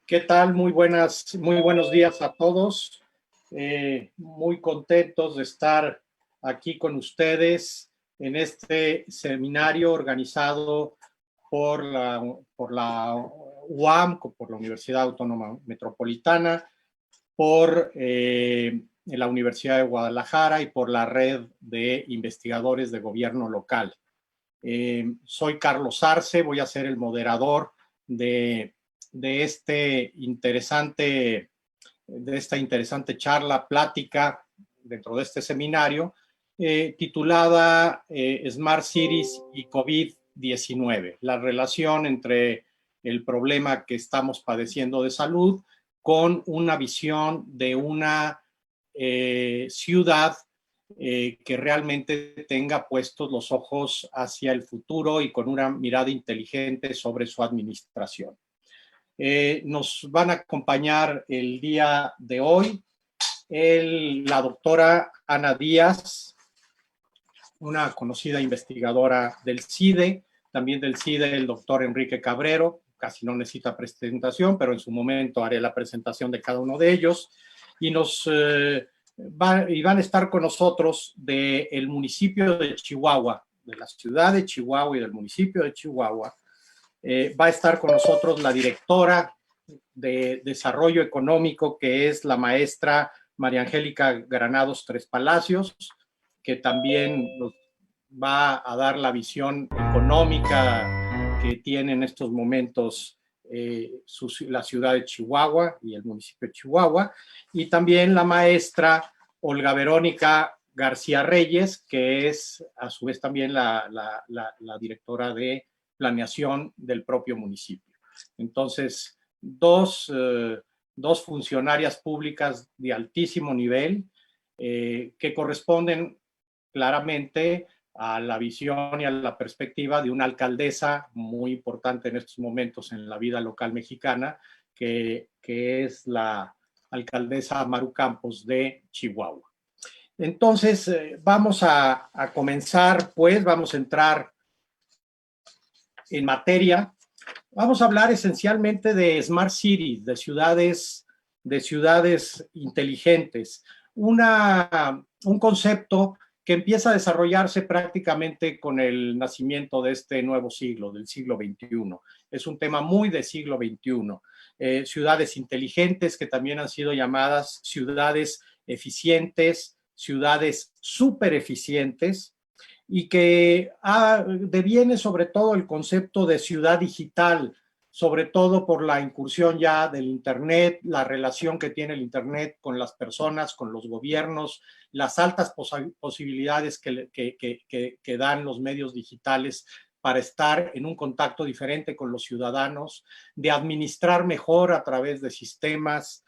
¿Qué tal? Muy buenos días a todos. Muy contentos de estar aquí con ustedes en este seminario organizado por la UAM, por la Universidad Autónoma Metropolitana, por la Universidad de Guadalajara y por la Red de Investigadores de Gobierno Local. Soy Carlos Arce, voy a ser el moderador de esta interesante charla, plática dentro de este seminario, titulada Smart Cities y COVID-19, la relación entre el problema que estamos padeciendo de salud con una visión de una ciudad que realmente tenga puestos los ojos hacia el futuro y con una mirada inteligente sobre su administración. Nos van a acompañar el día de hoy la doctora Ana Díaz, una conocida investigadora del CIDE, también del CIDE el doctor Enrique Cabrero, casi no necesita presentación, pero en su momento haré la presentación de cada uno de ellos, y van a estar con nosotros del municipio de Chihuahua, de la ciudad de Chihuahua y del municipio de Chihuahua. Va a estar con nosotros la directora de Desarrollo Económico, que es la maestra María Angélica Granados Tres Palacios, que también nos va a dar la visión económica que tiene en estos momentos la ciudad de Chihuahua y el municipio de Chihuahua, y también la maestra Olga Verónica García Reyes, que es a su vez también la directora de planeación del propio municipio. Entonces, dos funcionarias públicas de altísimo nivel que corresponden claramente a la visión y a la perspectiva de una alcaldesa muy importante en estos momentos en la vida local mexicana, que es la alcaldesa Maru Campos de Chihuahua. Entonces, vamos a comenzar, pues, vamos a entrar en materia. Vamos a hablar esencialmente de Smart Cities, de ciudades inteligentes, un concepto que empieza a desarrollarse prácticamente con el nacimiento de este nuevo siglo, del siglo XXI. Es un tema muy del siglo XXI. Ciudades inteligentes, que también han sido llamadas ciudades eficientes, ciudades súper eficientes, y que deviene sobre todo el concepto de ciudad digital, sobre todo por la incursión ya del Internet, la relación que tiene el Internet con las personas, con los gobiernos, las altas posibilidades que dan los medios digitales para estar en un contacto diferente con los ciudadanos, de administrar mejor a través de sistemas,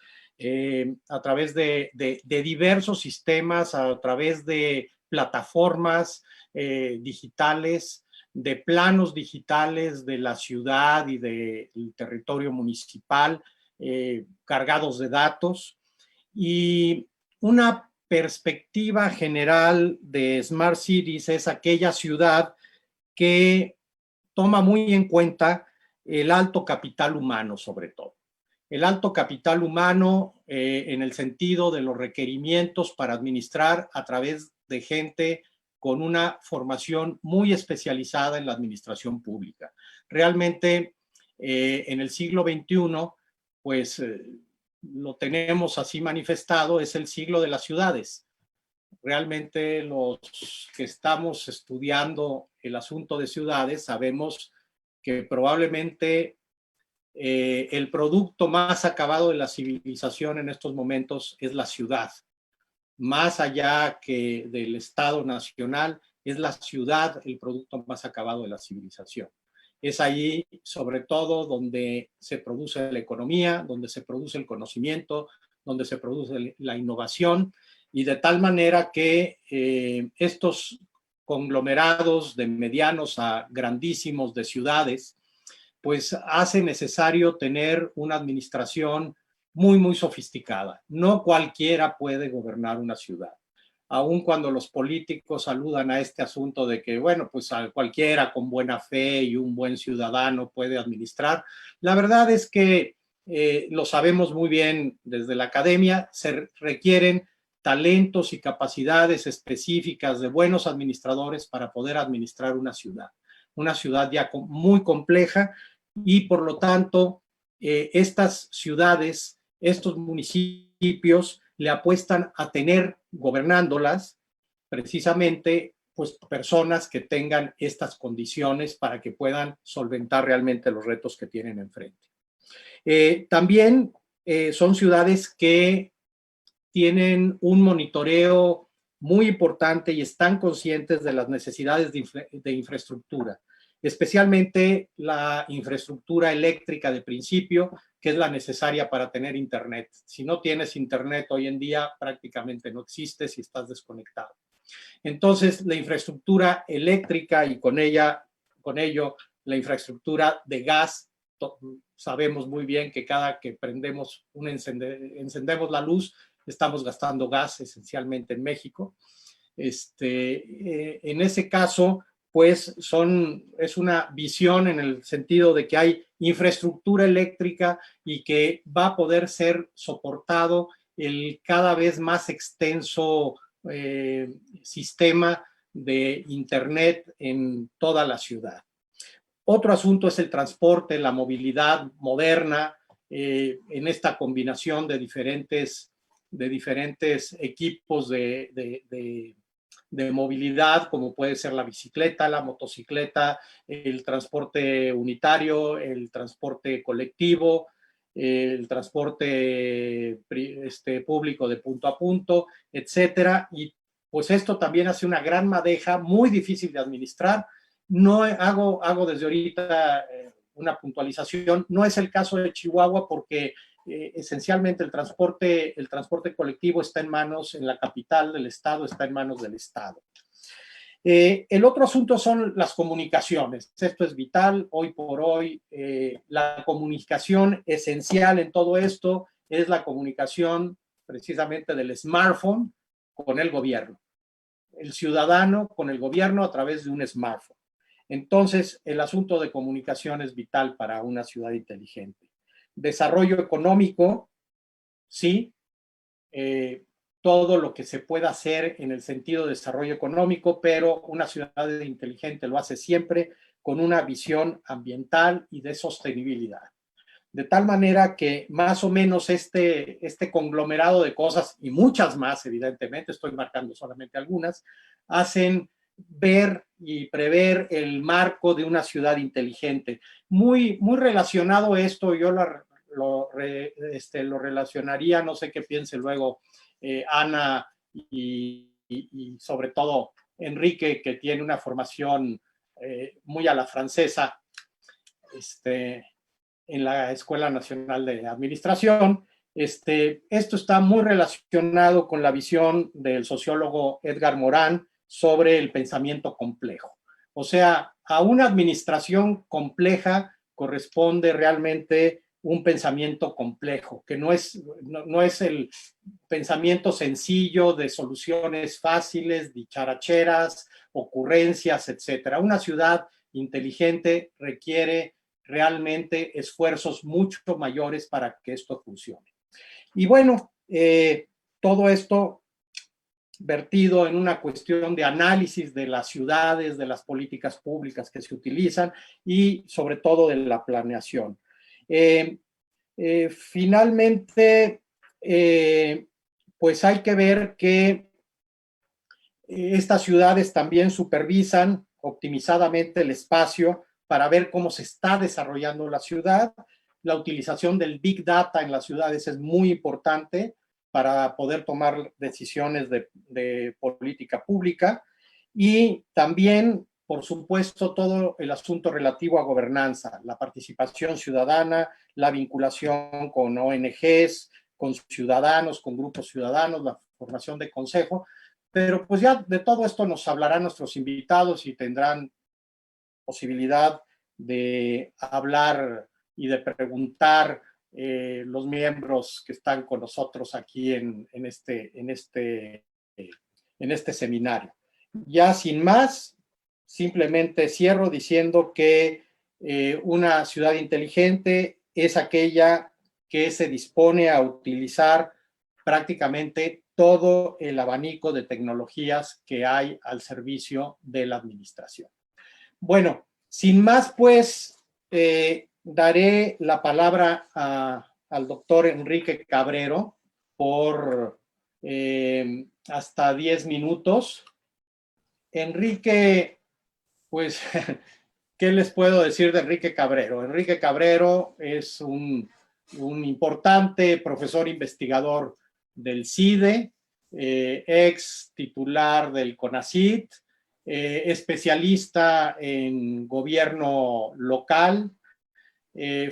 a través de diversos sistemas, a través de plataformas digitales, de planos digitales de la ciudad y del territorio municipal, cargados de datos, y una perspectiva general de Smart Cities es aquella ciudad que toma muy en cuenta el alto capital humano, sobre todo. El alto capital humano en el sentido de los requerimientos para administrar a través de gente con una formación muy especializada en la administración pública. Realmente, en el siglo XXI, pues lo tenemos así manifestado, es el siglo de las ciudades. Realmente los que estamos estudiando el asunto de ciudades sabemos que probablemente el producto más acabado de la civilización en estos momentos es la ciudad. Más allá que del Estado nacional, es la ciudad el producto más acabado de la civilización. Es allí, sobre todo, donde se produce la economía, donde se produce el conocimiento, donde se produce la innovación, y de tal manera que estos conglomerados de medianos a grandísimos de ciudades, pues hace necesario tener una administración muy, muy sofisticada. No cualquiera puede gobernar una ciudad. Aun cuando los políticos aludan a este asunto de que, bueno, pues a cualquiera con buena fe y un buen ciudadano puede administrar, la verdad es que lo sabemos muy bien desde la academia, se requieren talentos y capacidades específicas de buenos administradores para poder administrar una ciudad ya muy compleja y por lo tanto estas ciudades, estos municipios le apuestan a tener gobernándolas precisamente pues personas que tengan estas condiciones para que puedan solventar realmente los retos que tienen enfrente. También son ciudades que tienen un monitoreo muy importante y están conscientes de las necesidades de infraestructura, especialmente la infraestructura eléctrica de principio, que es la necesaria para tener internet. Si no tienes internet hoy en día, prácticamente no existe si estás desconectado. Entonces, la infraestructura eléctrica y con ello la infraestructura de gas, sabemos muy bien que cada que prendemos encendemos la luz, estamos gastando gas esencialmente en México. En ese caso, pues es una visión en el sentido de que hay infraestructura eléctrica y que va a poder ser soportado el cada vez más extenso sistema de Internet en toda la ciudad. Otro asunto es el transporte, la movilidad moderna, en esta combinación de diferentes equipos de movilidad, como puede ser la bicicleta, la motocicleta, el transporte unitario, el transporte colectivo, el transporte público de punto a punto, etcétera. Y pues esto también hace una gran madeja muy difícil de administrar. No hago desde ahorita una puntualización. No es el caso de Chihuahua porque esencialmente el transporte colectivo está en la capital del estado, está en manos del estado. El otro asunto son las comunicaciones. Esto es vital. Hoy por hoy, la comunicación esencial en todo esto es la comunicación precisamente del smartphone con el gobierno. El ciudadano con el gobierno a través de un smartphone. Entonces, el asunto de comunicación es vital para una ciudad inteligente. Desarrollo económico, sí, todo lo que se pueda hacer en el sentido de desarrollo económico, pero una ciudad inteligente lo hace siempre con una visión ambiental y de sostenibilidad. De tal manera que más o menos este conglomerado de cosas, y muchas más, evidentemente, estoy marcando solamente algunas, hacen ver y prever el marco de una ciudad inteligente. Muy relacionado esto, yo lo relacionaría, no sé qué piense luego Ana y sobre todo Enrique, que tiene una formación muy a la francesa, en la Escuela Nacional de Administración. Esto está muy relacionado con la visión del sociólogo Edgar Morin sobre el pensamiento complejo. O sea, a una administración compleja corresponde realmente un pensamiento complejo, que no es el pensamiento sencillo de soluciones fáciles, dicharacheras, ocurrencias, etcétera. Una ciudad inteligente requiere realmente esfuerzos mucho mayores para que esto funcione. Y bueno, todo esto vertido en una cuestión de análisis de las ciudades, de las políticas públicas que se utilizan y sobre todo de la planeación. Finalmente, pues hay que ver que estas ciudades también supervisan optimizadamente el espacio para ver cómo se está desarrollando la ciudad. La utilización del Big Data en las ciudades es muy importante para poder tomar decisiones de política pública. Y también, por supuesto, todo el asunto relativo a gobernanza, la participación ciudadana, la vinculación con ONGs, con ciudadanos, con grupos ciudadanos, la formación de consejo. Pero pues ya de todo esto nos hablarán nuestros invitados y tendrán posibilidad de hablar y de preguntar los miembros que están con nosotros aquí en este seminario. Ya sin más, simplemente cierro diciendo que una ciudad inteligente es aquella que se dispone a utilizar prácticamente todo el abanico de tecnologías que hay al servicio de la administración. Bueno, sin más, pues, daré la palabra al doctor Enrique Cabrero por hasta 10 minutos. Enrique, pues, ¿qué les puedo decir de Enrique Cabrero? Enrique Cabrero es un importante profesor investigador del CIDE, ex titular del CONACYT, especialista en gobierno local,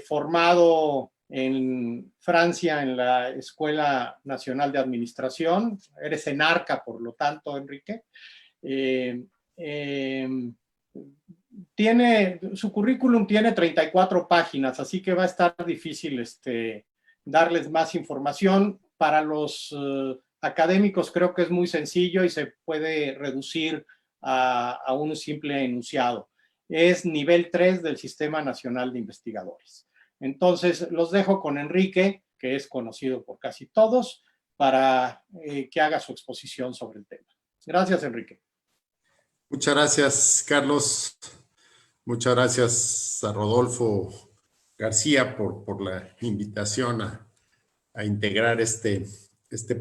formado en Francia en la Escuela Nacional de Administración. Eres enarca, por lo tanto, Enrique. Su currículum tiene 34 páginas, así que va a estar difícil darles más información. Para los académicos creo que es muy sencillo y se puede reducir a un simple enunciado. Es nivel 3 del Sistema Nacional de Investigadores. Entonces, los dejo con Enrique, que es conocido por casi todos, para que haga su exposición sobre el tema. Gracias, Enrique. Muchas gracias, Carlos. Muchas gracias a Rodolfo García por la invitación a integrar este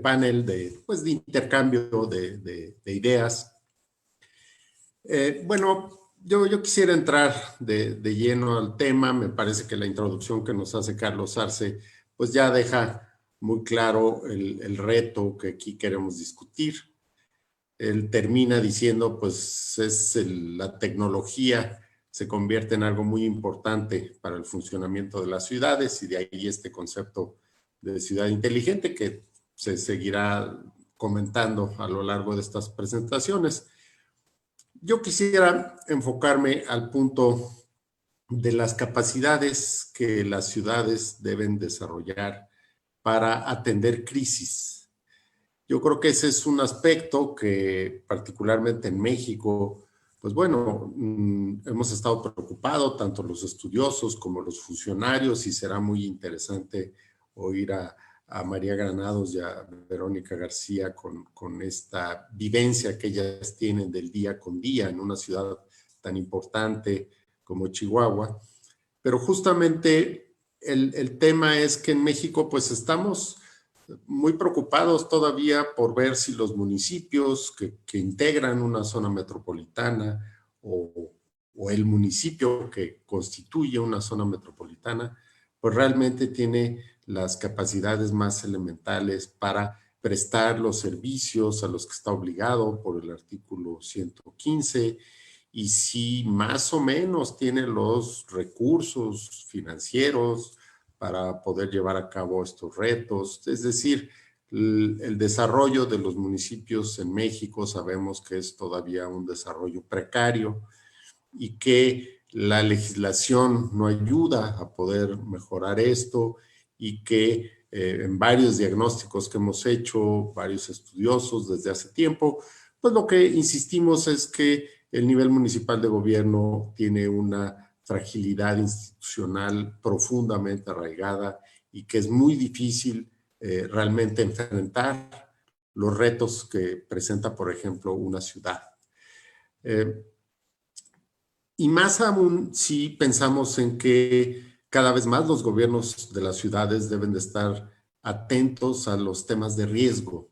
panel de intercambio de ideas. Bueno, yo quisiera entrar de lleno al tema. Me parece que la introducción que nos hace Carlos Arce pues ya deja muy claro el reto que aquí queremos discutir. Él termina diciendo, pues la tecnología se convierte en algo muy importante para el funcionamiento de las ciudades, y de ahí este concepto de ciudad inteligente que se seguirá comentando a lo largo de estas presentaciones. Yo quisiera enfocarme al punto de las capacidades que las ciudades deben desarrollar para atender crisis. Yo creo que ese es un aspecto que particularmente en México, pues bueno, hemos estado preocupados, tanto los estudiosos como los funcionarios, y será muy interesante oír a María Granados y a Verónica García con esta vivencia que ellas tienen del día con día en una ciudad tan importante como Chihuahua. Pero justamente el tema es que en México pues estamos muy preocupados todavía por ver si los municipios que integran una zona metropolitana o el municipio que constituye una zona metropolitana, pues realmente tiene las capacidades más elementales para prestar los servicios a los que está obligado por el artículo 115, y si más o menos tiene los recursos financieros para poder llevar a cabo estos retos. Es decir, el desarrollo de los municipios en México sabemos que es todavía un desarrollo precario y que la legislación no ayuda a poder mejorar esto, y que en varios diagnósticos que hemos hecho, varios estudiosos desde hace tiempo, pues lo que insistimos es que el nivel municipal de gobierno tiene una fragilidad institucional profundamente arraigada y que es muy difícil realmente enfrentar los retos que presenta, por ejemplo, una ciudad. Y más aún si pensamos en que cada vez más los gobiernos de las ciudades deben de estar atentos a los temas de riesgo.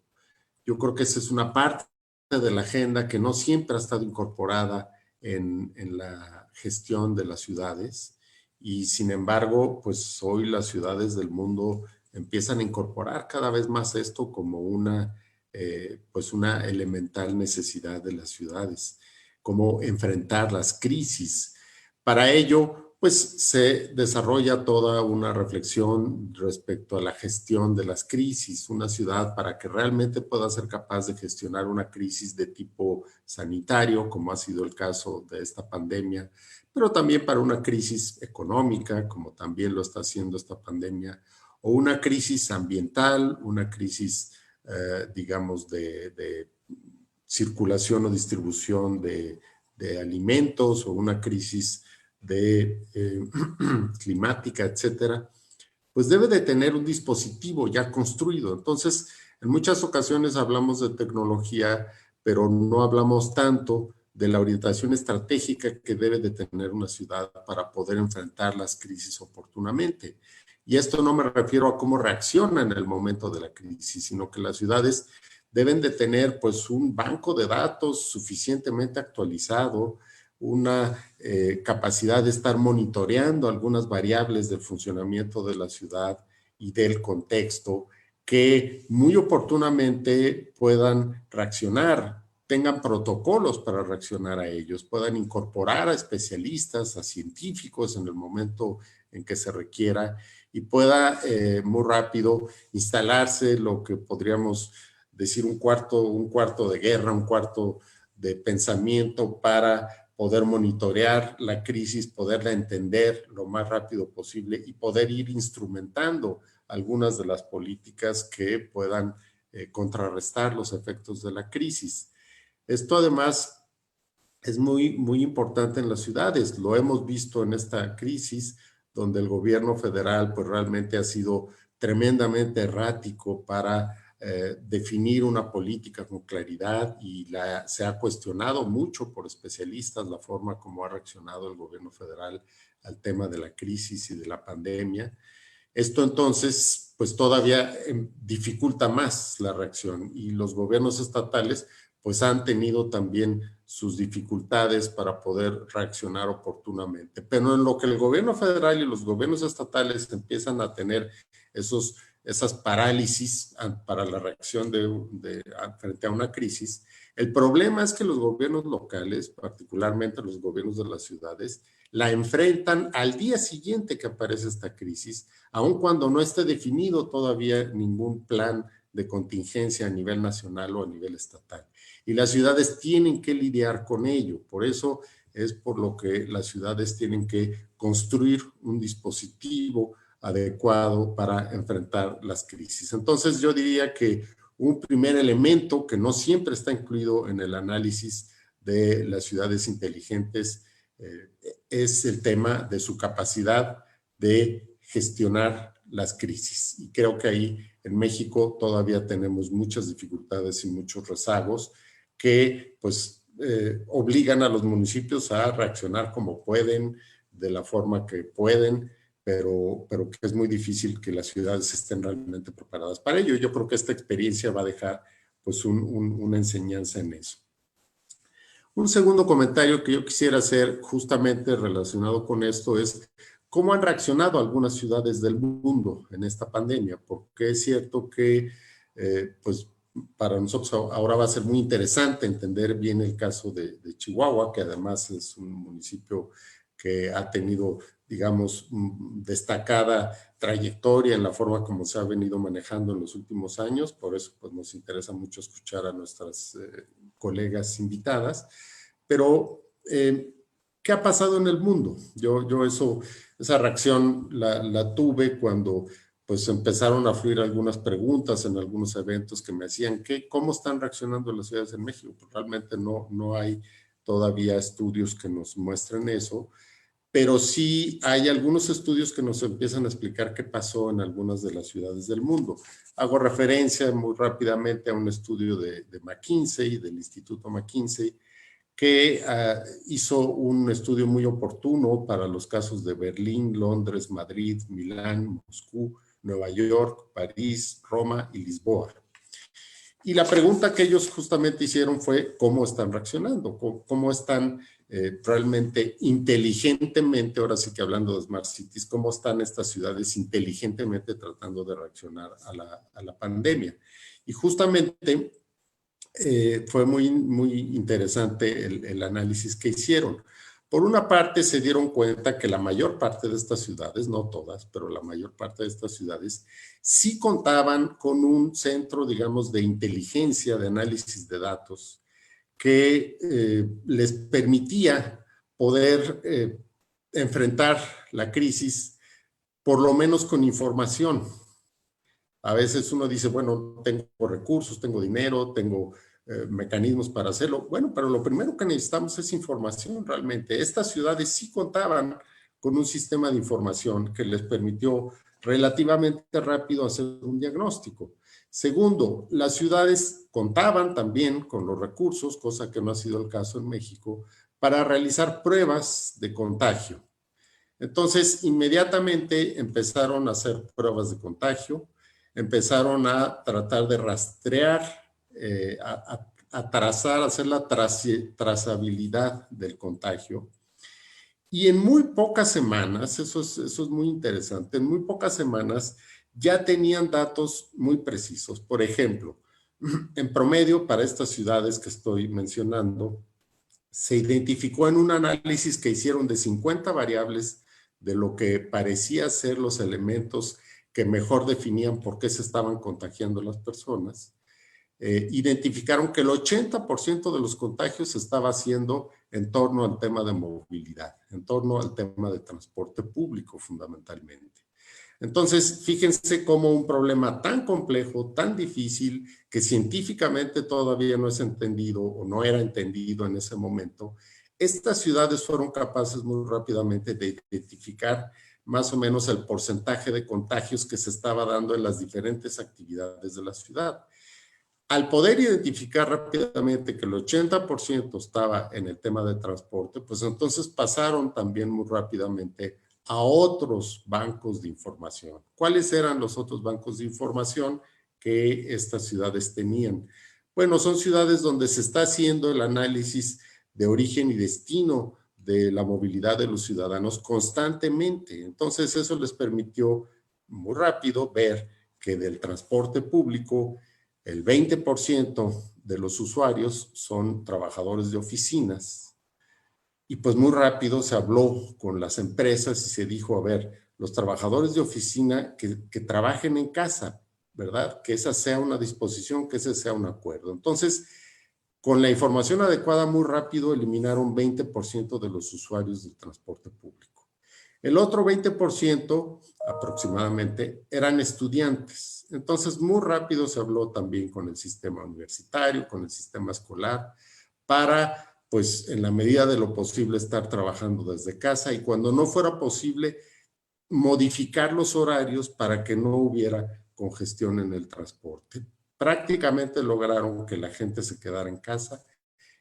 Yo creo que esa es una parte de la agenda que no siempre ha estado incorporada en la gestión de las ciudades, y sin embargo, pues hoy las ciudades del mundo empiezan a incorporar cada vez más esto como una elemental necesidad de las ciudades, cómo enfrentar las crisis. Para ello, pues se desarrolla toda una reflexión respecto a la gestión de las crisis. Una ciudad, para que realmente pueda ser capaz de gestionar una crisis de tipo sanitario, como ha sido el caso de esta pandemia, pero también para una crisis económica, como también lo está haciendo esta pandemia, o una crisis ambiental, una crisis, digamos, de circulación o distribución de alimentos, o una crisis climática, etcétera, pues debe de tener un dispositivo ya construido. Entonces, en muchas ocasiones hablamos de tecnología, pero no hablamos tanto de la orientación estratégica que debe de tener una ciudad para poder enfrentar las crisis oportunamente. Y esto no me refiero a cómo reacciona en el momento de la crisis, sino que las ciudades deben de tener pues un banco de datos suficientemente actualizado, una capacidad de estar monitoreando algunas variables del funcionamiento de la ciudad y del contexto que muy oportunamente puedan reaccionar, tengan protocolos para reaccionar a ellos, puedan incorporar a especialistas, a científicos en el momento en que se requiera y pueda muy rápido instalarse lo que podríamos decir un cuarto de guerra, un cuarto de pensamiento para poder monitorear la crisis, poderla entender lo más rápido posible y poder ir instrumentando algunas de las políticas que puedan contrarrestar los efectos de la crisis. Esto además es muy importante en las ciudades. Lo hemos visto en esta crisis donde el gobierno federal pues realmente ha sido tremendamente errático para definir una política con claridad y se ha cuestionado mucho por especialistas la forma como ha reaccionado el gobierno federal al tema de la crisis y de la pandemia. Esto entonces, pues todavía dificulta más la reacción y los gobiernos estatales pues han tenido también sus dificultades para poder reaccionar oportunamente. Pero en lo que el gobierno federal y los gobiernos estatales empiezan a tener esas parálisis para la reacción frente a una crisis, el problema es que los gobiernos locales, particularmente los gobiernos de las ciudades, la enfrentan al día siguiente que aparece esta crisis, aun cuando no esté definido todavía ningún plan de contingencia a nivel nacional o a nivel estatal. Y las ciudades tienen que lidiar con ello. Por eso es por lo que las ciudades tienen que construir un dispositivo adecuado para enfrentar las crisis. Entonces yo diría que un primer elemento que no siempre está incluido en el análisis de las ciudades inteligentes es el tema de su capacidad de gestionar las crisis. Y creo que ahí en México todavía tenemos muchas dificultades y muchos rezagos que pues obligan a los municipios a reaccionar como pueden, de la forma que pueden, pero que es muy difícil que las ciudades estén realmente preparadas para ello. Yo creo que esta experiencia va a dejar pues una enseñanza en eso. Un segundo comentario que yo quisiera hacer justamente relacionado con esto es cómo han reaccionado algunas ciudades del mundo en esta pandemia, porque es cierto que pues para nosotros ahora va a ser muy interesante entender bien el caso de Chihuahua, que además es un municipio que ha tenido, digamos, destacada trayectoria en la forma como se ha venido manejando en los últimos años. Por eso pues, nos interesa mucho escuchar a nuestras colegas invitadas. Pero, ¿qué ha pasado en el mundo? Yo esa reacción la tuve cuando pues empezaron a fluir algunas preguntas en algunos eventos que me hacían, ¿cómo están reaccionando las ciudades en México? Pues realmente no hay todavía estudios que nos muestren eso, pero sí hay algunos estudios que nos empiezan a explicar qué pasó en algunas de las ciudades del mundo. Hago referencia muy rápidamente a un estudio de McKinsey, del Instituto McKinsey, que hizo un estudio muy oportuno para los casos de Berlín, Londres, Madrid, Milán, Moscú, Nueva York, París, Roma y Lisboa. Y la pregunta que ellos justamente hicieron fue cómo están reaccionando, cómo están realmente inteligentemente, ahora sí que hablando de Smart Cities, cómo están estas ciudades inteligentemente tratando de reaccionar a la pandemia. Y justamente fue muy interesante el análisis que hicieron. Por una parte, se dieron cuenta que la mayor parte de estas ciudades, no todas, pero la mayor parte de estas ciudades, sí contaban con un centro, digamos, de inteligencia, de análisis de datos, que les permitía poder enfrentar la crisis, por lo menos con información. A veces uno dice, bueno, tengo recursos, tengo dinero, tengo mecanismos para hacerlo. Bueno, pero lo primero que necesitamos es información realmente. Estas ciudades sí contaban con un sistema de información que les permitió relativamente rápido hacer un diagnóstico. Segundo, las ciudades contaban también con los recursos, cosa que no ha sido el caso en México, para realizar pruebas de contagio. Entonces, inmediatamente empezaron a hacer pruebas de contagio, empezaron a tratar de rastrear, a trazar, hacer la trazabilidad del contagio. Y en muy pocas semanas, eso es muy interesante, en muy pocas semanas ya tenían datos muy precisos. Por ejemplo, en promedio para estas ciudades que estoy mencionando, se identificó en un análisis que hicieron de 50 variables de lo que parecía ser los elementos que mejor definían por qué se estaban contagiando las personas. Identificaron que el 80% de los contagios se estaba haciendo en torno al tema de movilidad, en torno al tema de transporte público fundamentalmente. Entonces, fíjense cómo un problema tan complejo, tan difícil, que científicamente todavía no es entendido o no era entendido en ese momento, estas ciudades fueron capaces muy rápidamente de identificar más o menos el porcentaje de contagios que se estaba dando en las diferentes actividades de la ciudad. Al poder identificar rápidamente que el 80% estaba en el tema de transporte, pues entonces pasaron también muy rápidamente a otros bancos de información. ¿Cuáles eran los otros bancos de información que estas ciudades tenían? Bueno, son ciudades donde se está haciendo el análisis de origen y destino de la movilidad de los ciudadanos constantemente. Entonces eso les permitió muy rápido ver que del transporte público el 20% de los usuarios son trabajadores de oficinas. Y pues muy rápido se habló con las empresas y se dijo, a ver, los trabajadores de oficina que trabajen en casa, ¿verdad? Que esa sea una disposición, que ese sea un acuerdo. Entonces, con la información adecuada, muy rápido eliminaron 20% de los usuarios del transporte público. El otro 20% aproximadamente eran estudiantes. Entonces, muy rápido se habló también con el sistema universitario, con el sistema escolar, para, pues, en la medida de lo posible, estar trabajando desde casa y cuando no fuera posible, modificar los horarios para que no hubiera congestión en el transporte. Prácticamente lograron que la gente se quedara en casa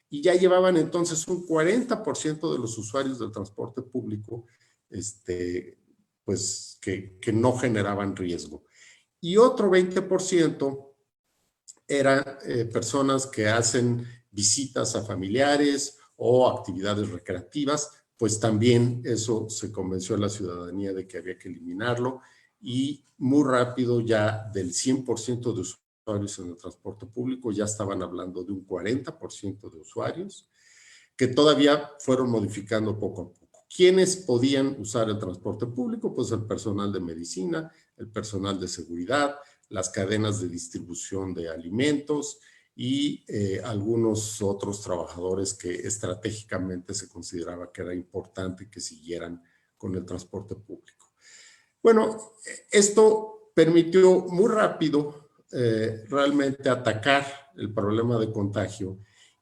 y ya llevaban entonces un 40% de los usuarios del transporte público pues que no generaban riesgo. Y otro 20% eran personas que hacen visitas a familiares o actividades recreativas, pues también eso se convenció a la ciudadanía de que había que eliminarlo y muy rápido ya del 100% de usuarios en el transporte público ya estaban hablando de un 40% de usuarios que todavía fueron modificando poco a poco. ¿Quiénes podían usar el transporte público? Pues el personal de medicina, el personal de seguridad, las cadenas de distribución de alimentos y algunos otros trabajadores que estratégicamente se consideraba que era importante que siguieran con el transporte público. Bueno, esto permitió muy rápido realmente atacar el problema de contagio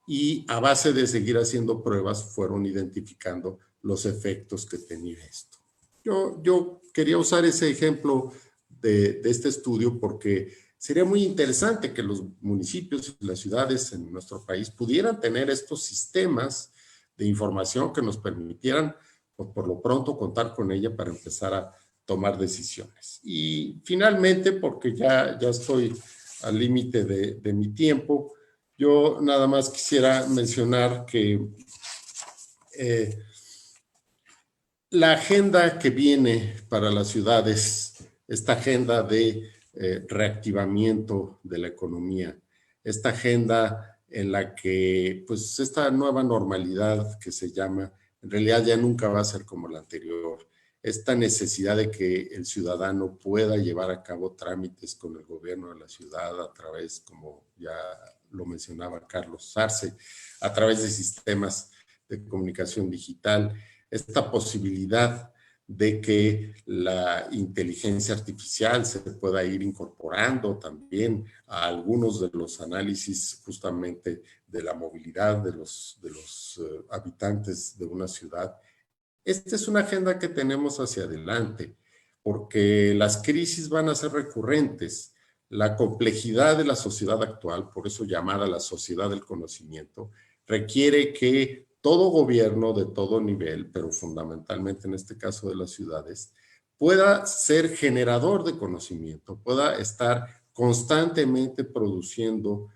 y a base de seguir haciendo pruebas fueron identificando los efectos que tenía esto. Yo quería usar ese ejemplo de este estudio porque sería muy interesante que los municipios y las ciudades en nuestro país pudieran tener estos sistemas de información que nos permitieran, por lo pronto, contar con ella para empezar a tomar decisiones. Y finalmente, porque ya estoy al límite de mi tiempo, yo nada más quisiera mencionar que la agenda que viene para las ciudades, esta agenda de reactivamiento de la economía, esta agenda en la que, pues, esta nueva normalidad que se llama, en realidad ya nunca va a ser como la anterior. Esta necesidad de que el ciudadano pueda llevar a cabo trámites con el gobierno de la ciudad a través, como ya lo mencionaba Carlos Arce, a través de sistemas de comunicación digital, esta posibilidad de que la inteligencia artificial se pueda ir incorporando también a algunos de los análisis justamente de la movilidad de los habitantes de una ciudad. Esta es una agenda que tenemos hacia adelante. porque las crisis van a ser recurrentes. La complejidad de la sociedad actual, por eso llamada la sociedad del conocimiento, requiere que todo gobierno de todo nivel, pero fundamentalmente en este caso de las ciudades, pueda ser generador de conocimiento, pueda estar constantemente produciendo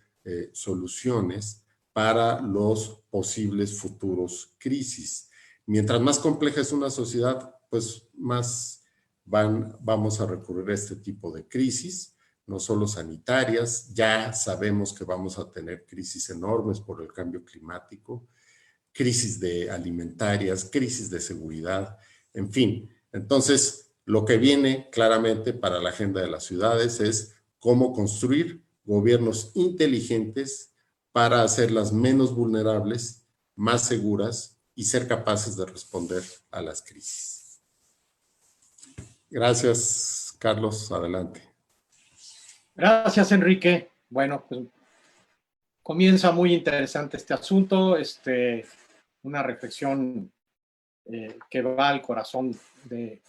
soluciones para los posibles futuros crisis. Mientras más compleja es una sociedad, pues más vamos a recurrir a este tipo de crisis, no solo sanitarias. Ya sabemos que vamos a tener crisis enormes por el cambio climático, crisis de alimentarias, crisis de seguridad, en fin. Entonces, lo que viene claramente para la agenda de las ciudades es cómo construir gobiernos inteligentes para hacerlas menos vulnerables, más seguras y ser capaces de responder a las crisis. Gracias, Carlos. Adelante. Gracias, Enrique. Bueno, pues comienza muy interesante este asunto, una reflexión que va al corazón de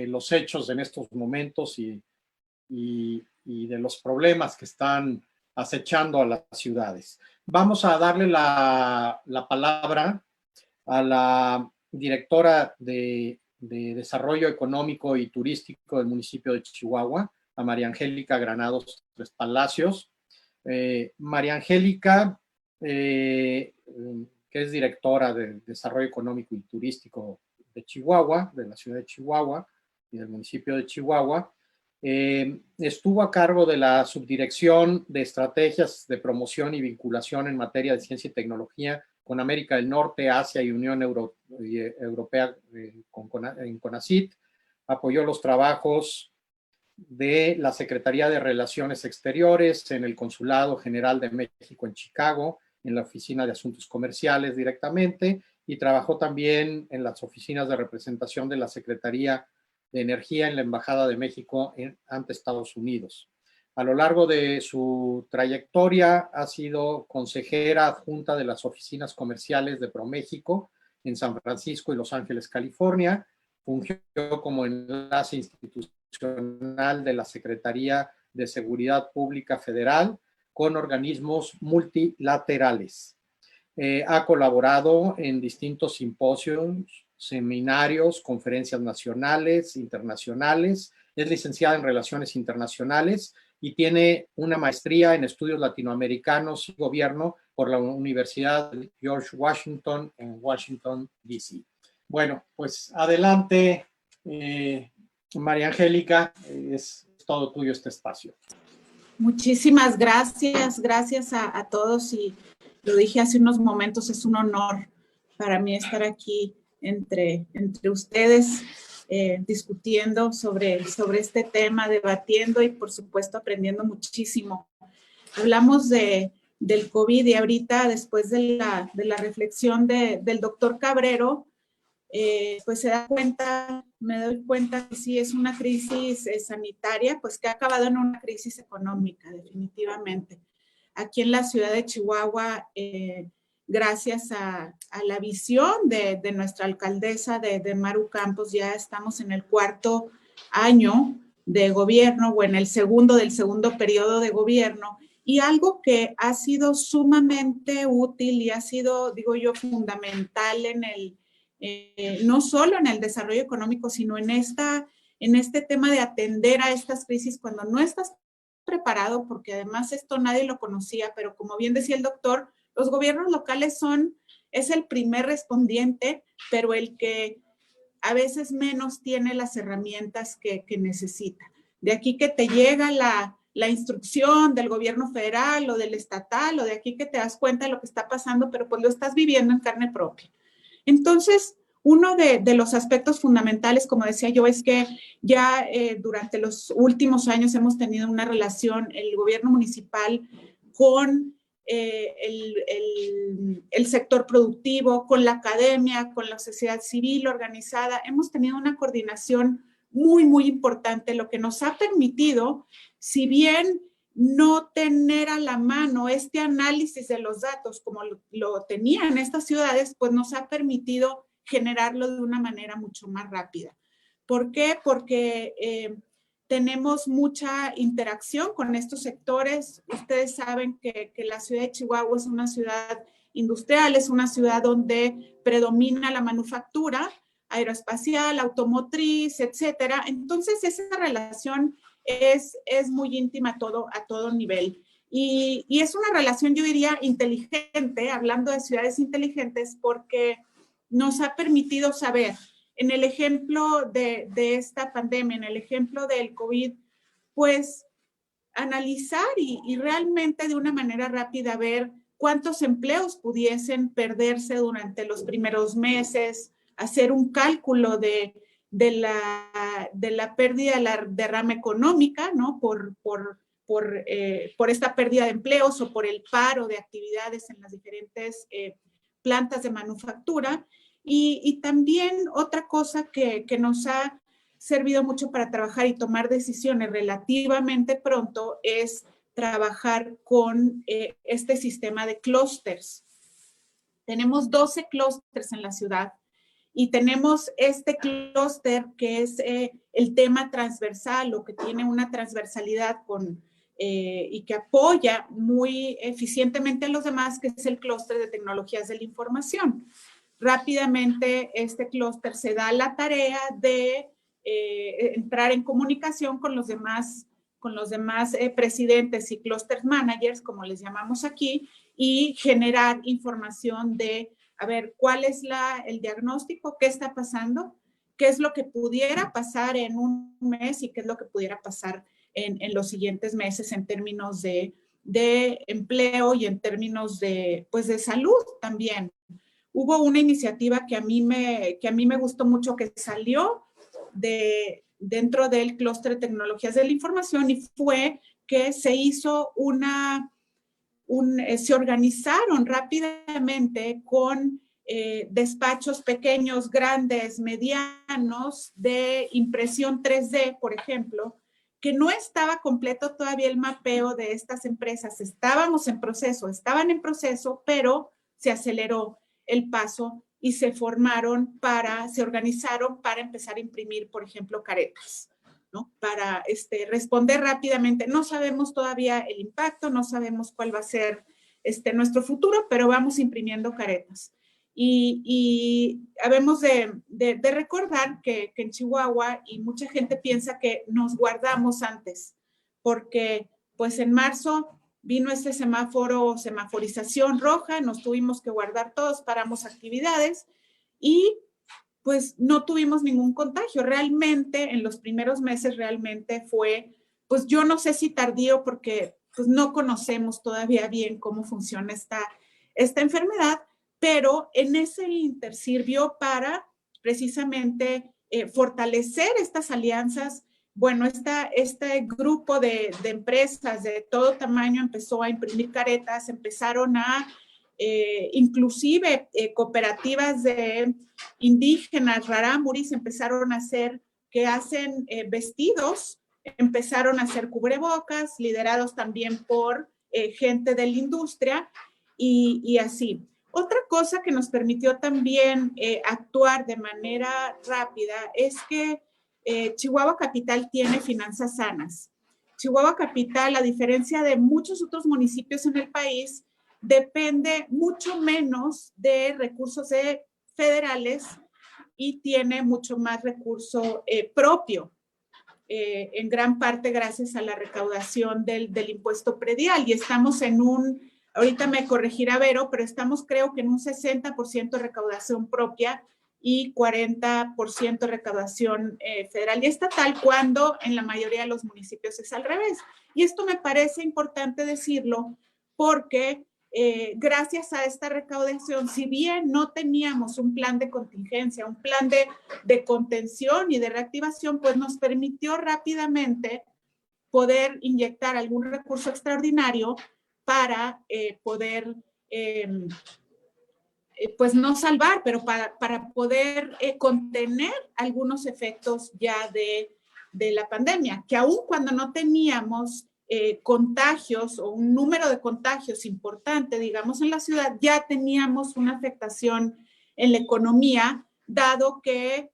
los hechos en estos momentos y de los problemas que están acechando a las ciudades. Vamos a darle la palabra a la directora de Desarrollo Económico y Turístico del municipio de Chihuahua, a María Angélica Granados Tres Palacios. María Angélica, que es directora de Desarrollo Económico y Turístico de Chihuahua, de la ciudad de Chihuahua y del municipio de Chihuahua, estuvo a cargo de la Subdirección de Estrategias de Promoción y Vinculación en materia de ciencia y tecnología con América del Norte, Asia y Unión Europea en CONACYT. Apoyó los trabajos de la Secretaría de Relaciones Exteriores en el Consulado General de México en Chicago, en la Oficina de Asuntos Comerciales directamente, y trabajó también en las oficinas de representación de la Secretaría de Energía en la Embajada de México ante Estados Unidos. A lo largo de su trayectoria ha sido consejera adjunta de las oficinas comerciales de ProMéxico en San Francisco y Los Ángeles, California. Fungió como enlace institucional de la Secretaría de Seguridad Pública Federal con organismos multilaterales. Ha colaborado en distintos simposios, seminarios, conferencias nacionales, internacionales. Es licenciada en Relaciones Internacionales y tiene una maestría en Estudios Latinoamericanos y Gobierno por la Universidad de George Washington en Washington, D.C. Bueno, pues adelante, María Angélica, es todo tuyo este espacio. Muchísimas gracias, gracias a todos, y lo dije hace unos momentos, es un honor para mí estar aquí entre ustedes discutiendo sobre este tema, debatiendo y por supuesto aprendiendo muchísimo. Hablamos del COVID y ahorita después de la reflexión del doctor Cabrero, pues me doy cuenta que sí es una crisis sanitaria, pues que ha acabado en una crisis económica, definitivamente. Aquí en la ciudad de Chihuahua, gracias a la visión de nuestra alcaldesa de Maru Campos, ya estamos en el 4º año de gobierno, o en el del segundo periodo de gobierno, y algo que ha sido sumamente útil y ha sido, digo yo, fundamental no solo en el desarrollo económico, sino en este tema de atender a estas crisis cuando no estás preparado, porque además esto nadie lo conocía, pero como bien decía el doctor, los gobiernos locales es el primer respondiente, pero el que a veces menos tiene las herramientas que necesita. De aquí que te llega la instrucción del gobierno federal o del estatal, o de aquí que te das cuenta de lo que está pasando, pero pues lo estás viviendo en carne propia. Entonces, uno de los aspectos fundamentales, como decía yo, es que ya durante los últimos años hemos tenido una relación, el gobierno municipal, con el sector productivo, con la academia, con la sociedad civil organizada. Hemos tenido una coordinación muy, muy importante, lo que nos ha permitido, si bien no tener a la mano este análisis de los datos como lo tenían estas ciudades, pues nos ha permitido generarlo de una manera mucho más rápida. ¿Por qué? Porque tenemos mucha interacción con estos sectores. Ustedes saben que la ciudad de Chihuahua es una ciudad industrial, es una ciudad donde predomina la manufactura aeroespacial, automotriz, etcétera. Entonces, esa relación es muy íntima a todo nivel. Y es una relación, yo diría, inteligente, hablando de ciudades inteligentes, porque nos ha permitido saber, en el ejemplo de esta pandemia, en el ejemplo del COVID, pues analizar y realmente de una manera rápida ver cuántos empleos pudiesen perderse durante los primeros meses, hacer un cálculo de la pérdida de la derrama económica, ¿no? Por esta pérdida de empleos o por el paro de actividades en las diferentes plantas de manufactura. Y también otra cosa que nos ha servido mucho para trabajar y tomar decisiones relativamente pronto es trabajar con este sistema de clústeres. Tenemos 12 clústeres en la ciudad y tenemos este clúster que es el tema transversal o que tiene una transversalidad y que apoya muy eficientemente a los demás, que es el clúster de tecnologías de la información. Rápidamente este clúster se da la tarea de entrar en comunicación con los demás presidentes y cluster managers, como les llamamos aquí, y generar información de, a ver, cuál es el diagnóstico, qué está pasando, qué es lo que pudiera pasar en un mes y qué es lo que pudiera pasar en los siguientes meses en términos de empleo y en términos de salud también. Hubo una iniciativa que a mí me gustó mucho que salió dentro del clúster de tecnologías de la información y fue que se hizo se organizaron rápidamente con despachos pequeños, grandes, medianos de impresión 3D, por ejemplo, que no estaba completo todavía el mapeo de estas empresas. Estaban en proceso, pero se aceleró el paso y se organizaron para empezar a imprimir, por ejemplo, caretas, ¿no? Para responder rápidamente. No sabemos todavía el impacto, no sabemos cuál va a ser nuestro futuro, pero vamos imprimiendo caretas. Y habemos de recordar que en Chihuahua, y mucha gente piensa que nos guardamos antes, porque pues en marzo vino semaforización roja, nos tuvimos que guardar todos, paramos actividades y pues no tuvimos ningún contagio. Realmente, en los primeros meses realmente fue, pues yo no sé si tardío porque pues no conocemos todavía bien cómo funciona esta enfermedad, pero en ese inter sirvió para precisamente fortalecer estas alianzas. Bueno, este grupo de empresas de todo tamaño empezó a imprimir caretas, empezaron a, inclusive cooperativas de indígenas, rarámuris, empezaron a hacer, que hacen vestidos, empezaron a hacer cubrebocas, liderados también por gente de la industria y así. Otra cosa que nos permitió también actuar de manera rápida es que Chihuahua Capital tiene finanzas sanas. Chihuahua Capital, a diferencia de muchos otros municipios en el país, depende mucho menos de recursos federales y tiene mucho más recurso propio, en gran parte gracias a la recaudación del impuesto predial. Y estamos ahorita me corregirá Vero, pero estamos creo que en un 60% de recaudación propia y 40% recaudación federal y estatal, cuando en la mayoría de los municipios es al revés. Y esto me parece importante decirlo porque gracias a esta recaudación, si bien no teníamos un plan de contingencia, un plan de contención y de reactivación, pues nos permitió rápidamente poder inyectar algún recurso extraordinario para poder pues no salvar, pero para poder contener algunos efectos ya de la pandemia, que aún cuando no teníamos contagios o un número de contagios importante, digamos, en la ciudad, ya teníamos una afectación en la economía, dado que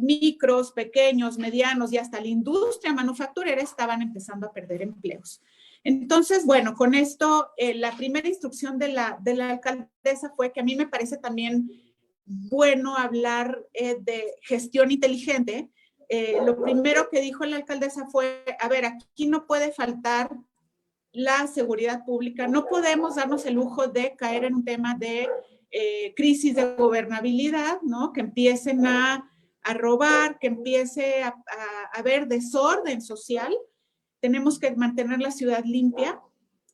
micros, pequeños, medianos y hasta la industria manufacturera estaban empezando a perder empleos. Entonces, bueno, con esto, la primera instrucción de la alcaldesa fue que a mí me parece también bueno hablar de gestión inteligente. Lo primero que dijo la alcaldesa fue, a ver, aquí no puede faltar la seguridad pública, no podemos darnos el lujo de caer en un tema de crisis de gobernabilidad, ¿no? Que empiecen a robar, que empiece a haber desorden social. Tenemos que mantener la ciudad limpia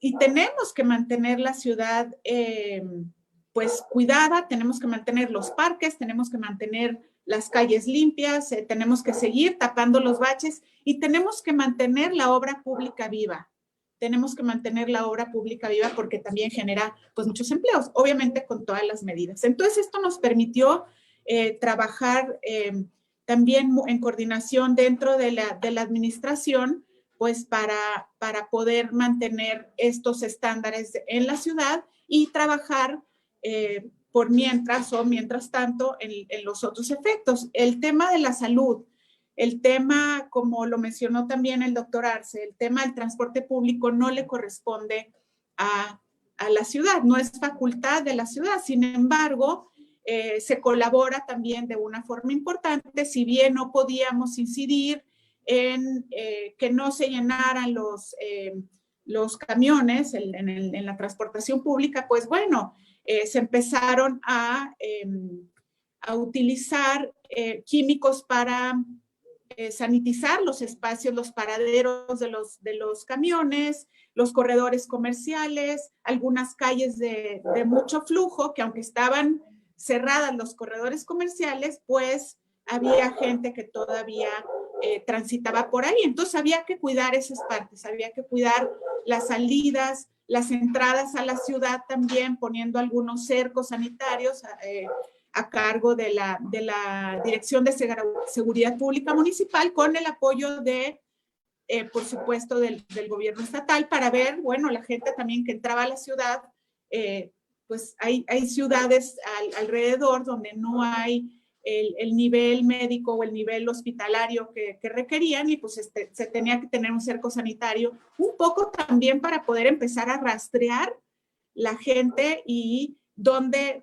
y tenemos que mantener la ciudad pues cuidada, tenemos que mantener los parques, tenemos que mantener las calles limpias, tenemos que seguir tapando los baches y tenemos que mantener la obra pública viva. Tenemos que mantener la obra pública viva porque también genera pues muchos empleos, obviamente con todas las medidas. Entonces esto nos permitió trabajar también en coordinación dentro de la administración, pues para poder mantener estos estándares en la ciudad y trabajar por mientras tanto en los otros efectos. El tema de la salud, el tema, como lo mencionó también el doctor Arce, el tema del transporte público no le corresponde a la ciudad, no es facultad de la ciudad. Sin embargo, se colabora también de una forma importante, si bien no podíamos incidir en que no se llenaran los camiones en la transportación pública, pues bueno, se empezaron a utilizar químicos para sanitizar los espacios, los paraderos de los camiones, los corredores comerciales, algunas calles de mucho flujo, que aunque estaban cerradas los corredores comerciales, pues había gente que todavía transitaba por ahí. Entonces había que cuidar esas partes, había que cuidar las salidas, las entradas a la ciudad también, poniendo algunos cercos sanitarios a cargo de la Dirección de Seguridad Pública Municipal, con el apoyo de, por supuesto, del gobierno estatal, para ver, bueno, la gente también que entraba a la ciudad, pues hay ciudades alrededor donde no hay el nivel médico o el nivel hospitalario que requerían, y pues se tenía que tener un cerco sanitario, un poco también para poder empezar a rastrear la gente y dónde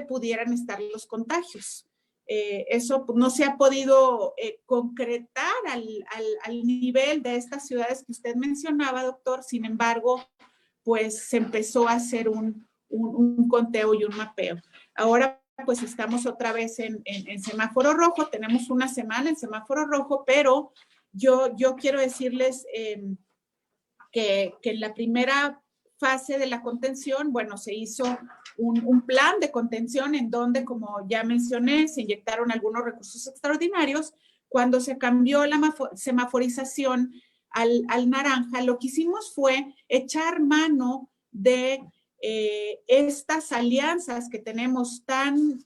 pudieran estar los contagios. Eso no se ha podido concretar al nivel de estas ciudades que usted mencionaba, doctor. Sin embargo, pues se empezó a hacer un conteo y un mapeo. Ahora pues estamos otra vez en semáforo rojo, tenemos una semana en semáforo rojo, pero yo quiero decirles que en la primera fase de la contención, bueno, se hizo un plan de contención en donde, como ya mencioné, se inyectaron algunos recursos extraordinarios. Cuando se cambió la semaforización al naranja, lo que hicimos fue echar mano de estas alianzas que tenemos tan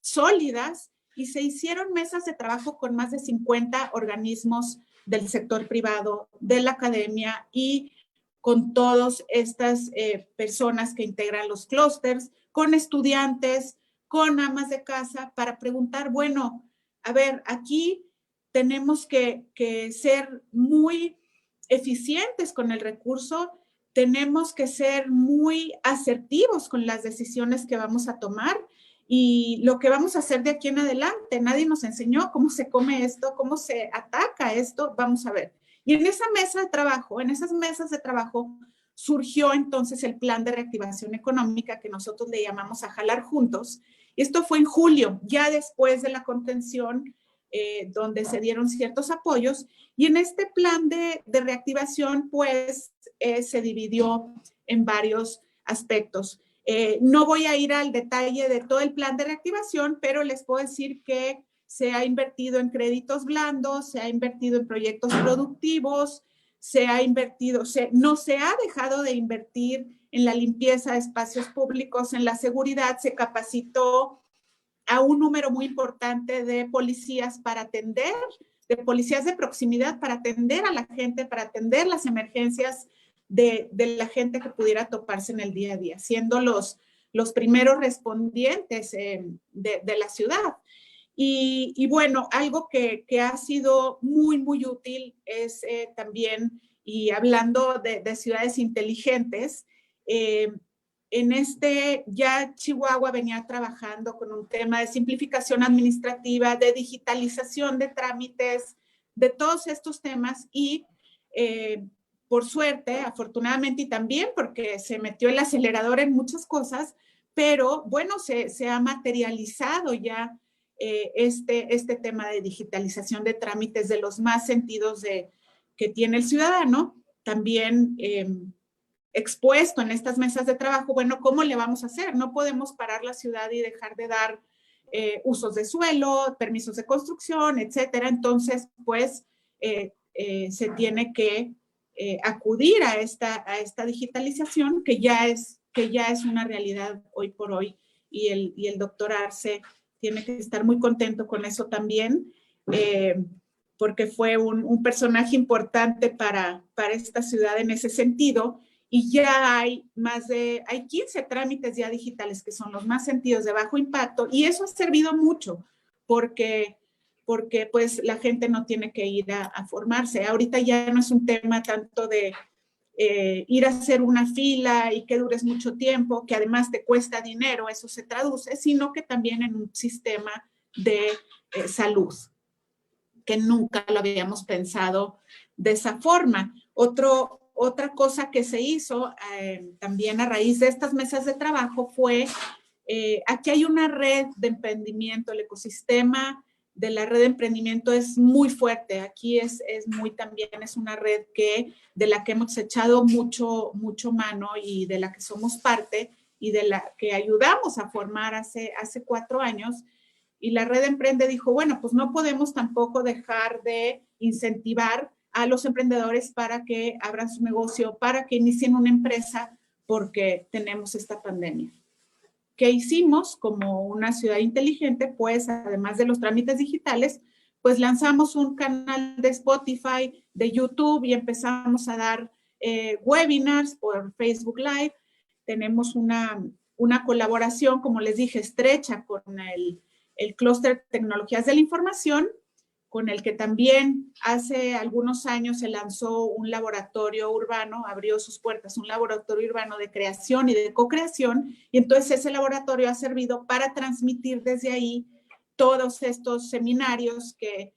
sólidas, y se hicieron mesas de trabajo con más de 50 organismos del sector privado, de la academia y con todas estas personas que integran los clústeres, con estudiantes, con amas de casa, para preguntar, bueno, a ver, aquí tenemos que ser muy eficientes con el recurso, tenemos que ser muy asertivos con las decisiones que vamos a tomar y lo que vamos a hacer de aquí en adelante. Nadie nos enseñó cómo se come esto, cómo se ataca esto, vamos a ver. Y en esa mesa de trabajo, en esas mesas de trabajo, surgió entonces el plan de reactivación económica que nosotros le llamamos a jalar juntos. Esto fue en julio, ya después de la contención, donde se dieron ciertos apoyos. Y en este plan de reactivación, pues, se dividió en varios aspectos. No voy a ir al detalle de todo el plan de reactivación, pero les puedo decir que se ha invertido en créditos blandos, se ha invertido en proyectos productivos, se ha invertido, no se ha dejado de invertir en la limpieza de espacios públicos, en la seguridad, se capacitó a un número muy importante de policías para atender, de policías de proximidad para atender a la gente, para atender las emergencias de la gente que pudiera toparse en el día a día, siendo los primeros respondientes de la ciudad. Y bueno, algo que ha sido muy, muy útil es también, y hablando de ciudades inteligentes, ya Chihuahua venía trabajando con un tema de simplificación administrativa, de digitalización de trámites, de todos estos temas y por suerte, afortunadamente y también porque se metió el acelerador en muchas cosas, pero bueno, se ha materializado ya este tema de digitalización de trámites de los más sentidos que tiene el ciudadano, también expuesto en estas mesas de trabajo. Bueno, ¿cómo le vamos a hacer? No podemos parar la ciudad y dejar de dar usos de suelo, permisos de construcción, etcétera. Entonces, pues, se tiene que acudir a esta digitalización que ya es una realidad hoy por hoy, y el doctor Arce tiene que estar muy contento con eso también, porque fue un personaje importante para esta ciudad en ese sentido, y ya hay 15 trámites ya digitales que son los más sentidos de bajo impacto, y eso ha servido mucho porque pues la gente no tiene que ir a formarse. Ahorita ya no es un tema tanto de ir a hacer una fila y que dures mucho tiempo, que además te cuesta dinero, eso se traduce, sino que también en un sistema de salud, que nunca lo habíamos pensado de esa forma. Otra cosa que se hizo también a raíz de estas mesas de trabajo fue, aquí hay una red de emprendimiento, el ecosistema de la red de emprendimiento es muy fuerte. Aquí también es una red de la que hemos echado mucho mano y de la que somos parte y de la que ayudamos a formar hace 4 años. Y la red Emprende dijo, bueno, pues no podemos tampoco dejar de incentivar a los emprendedores para que abran su negocio, para que inicien una empresa, porque tenemos esta pandemia. ¿Qué hicimos como una ciudad inteligente? Pues además de los trámites digitales, pues lanzamos un canal de Spotify, de YouTube, y empezamos a dar webinars por Facebook Live. Tenemos una colaboración, como les dije, estrecha con el Clúster Tecnologías de la Información, con el que también hace algunos años se lanzó un laboratorio urbano, abrió sus puertas, un laboratorio urbano de creación y de co-creación, y entonces ese laboratorio ha servido para transmitir desde ahí todos estos seminarios que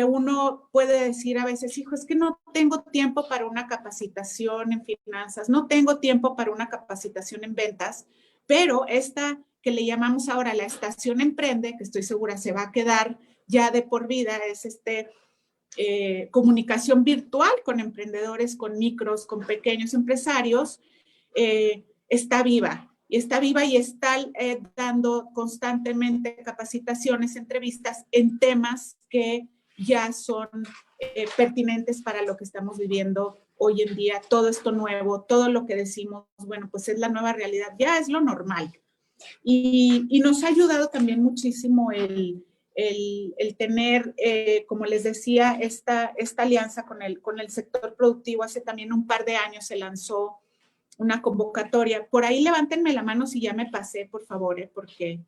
uno puede decir a veces, hijo, es que no tengo tiempo para una capacitación en finanzas, no tengo tiempo para una capacitación en ventas, pero esta que le llamamos ahora la Estación Emprende, que estoy segura se va a quedar ya de por vida, es comunicación virtual con emprendedores, con micros, con pequeños empresarios, está viva. Y está dando constantemente capacitaciones, entrevistas en temas que ya son pertinentes para lo que estamos viviendo hoy en día. Todo esto nuevo, todo lo que decimos, bueno, pues es la nueva realidad, ya es lo normal. Y nos ha ayudado también muchísimo el tener, como les decía, esta alianza con el sector productivo. Hace también un par de años se lanzó una convocatoria. Por ahí levántenme la mano si ya me pasé, por favor, porque